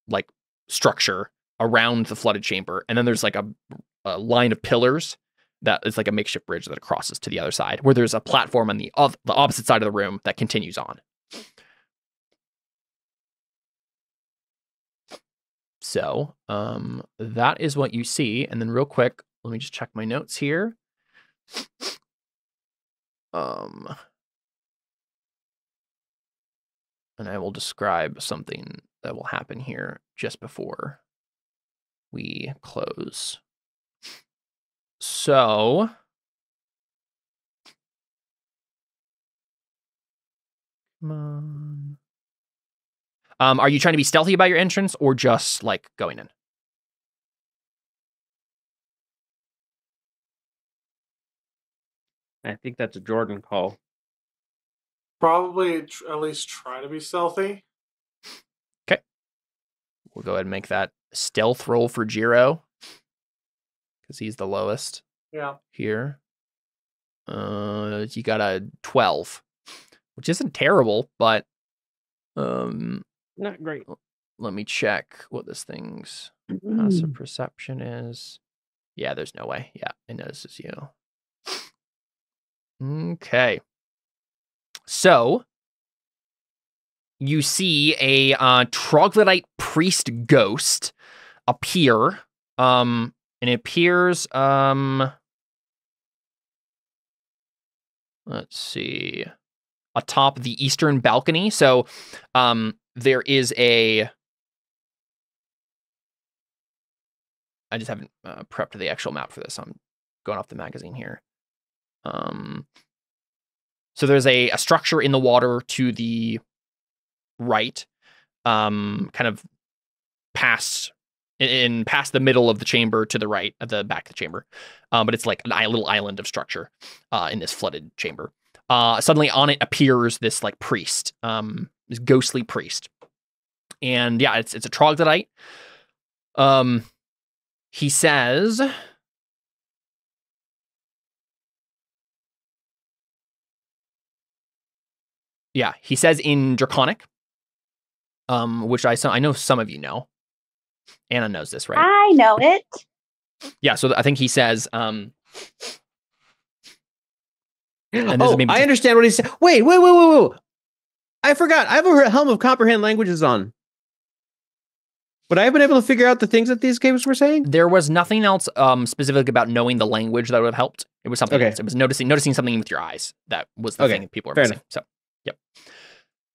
like structure around the flooded chamber, and then there's like a line of pillars that is like a makeshift bridge that crosses to the other side, where there's a platform on the opposite side of the room that continues on. So that is what you see. And then real quick, let me just check my notes here. And I will describe something that will happen here just before we close. So come on. Are you trying to be stealthy about your entrance or just like going in? I think that's a Jordan call. Probably at least try to be stealthy. Okay. We'll go ahead and make that stealth roll for Jiro, because he's the lowest. Yeah. Here. You got a 12, which isn't terrible, but not great. Let me check what this thing's passive perception is. Yeah, there's no way. Yeah, it notices you. Okay. So you see a troglodyte priest ghost appear. And it appears let's see, atop the eastern balcony. So there is a, I just haven't prepped the actual map for this. I'm going off the magazine here. So there's a structure in the water to the right, kind of past the middle of the chamber to the right, at the back of the chamber. But it's like a little island of structure in this flooded chamber. Suddenly on it appears this like priest, this ghostly priest. And yeah, it's a troglodyte. He says, yeah, he says in Draconic, which I know some of you know. Anna knows this, right? I know it. Yeah, so I think he says, and I understand what he said. Wait. I forgot. I have a Helm of Comprehend Languages on. Would I have been able to figure out the things that these games were saying? There was nothing else specific about knowing the language that would have helped. It was something else. It was noticing something with your eyes. That was the thing that people were missing. So, yep.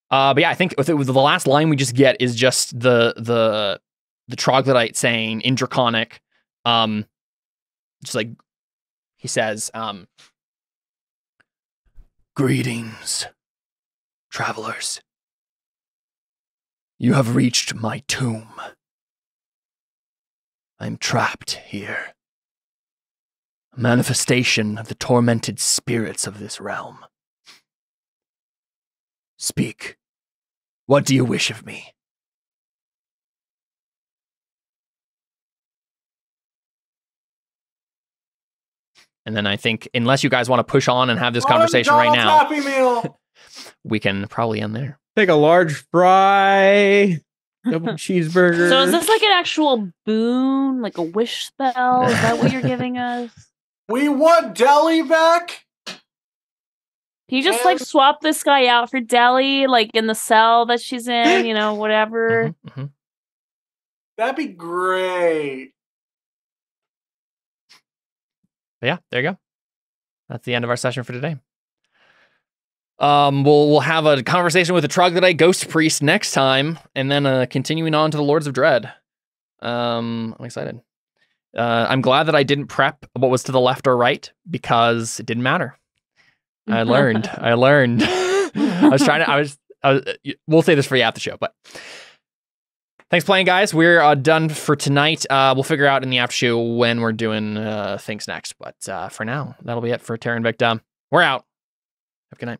But yeah, I think with the last line we just get is just the troglodyte saying in Draconic, just like he says, "Greetings, travelers. You have reached my tomb. I'm trapped here. A manifestation of the tormented spirits of this realm. Speak. What do you wish of me?" And then I think, unless you guys want to push on and have this conversation right now, Happy Meal. we can probably end there. Take a large fry, double cheeseburger. So is this like an actual boon, like a wish spell? Is that what you're giving us? We want Deli back. Can you just like swap this guy out for Deli, like in the cell that she's in, you know, whatever? That'd be great. But yeah, there you go. That's the end of our session for today. We'll have a conversation with the troglodyte ghost priest next time, and then continuing on to the Lords of Dread. I'm excited. I'm glad that I didn't prep what was to the left or right, because it didn't matter. I learned. We'll say this for you after the show, but thanks for playing, guys. We're done for tonight. We'll figure out in the after show when we're doing things next, but for now, that'll be it for Terra Invicta. We're out. Have a good night.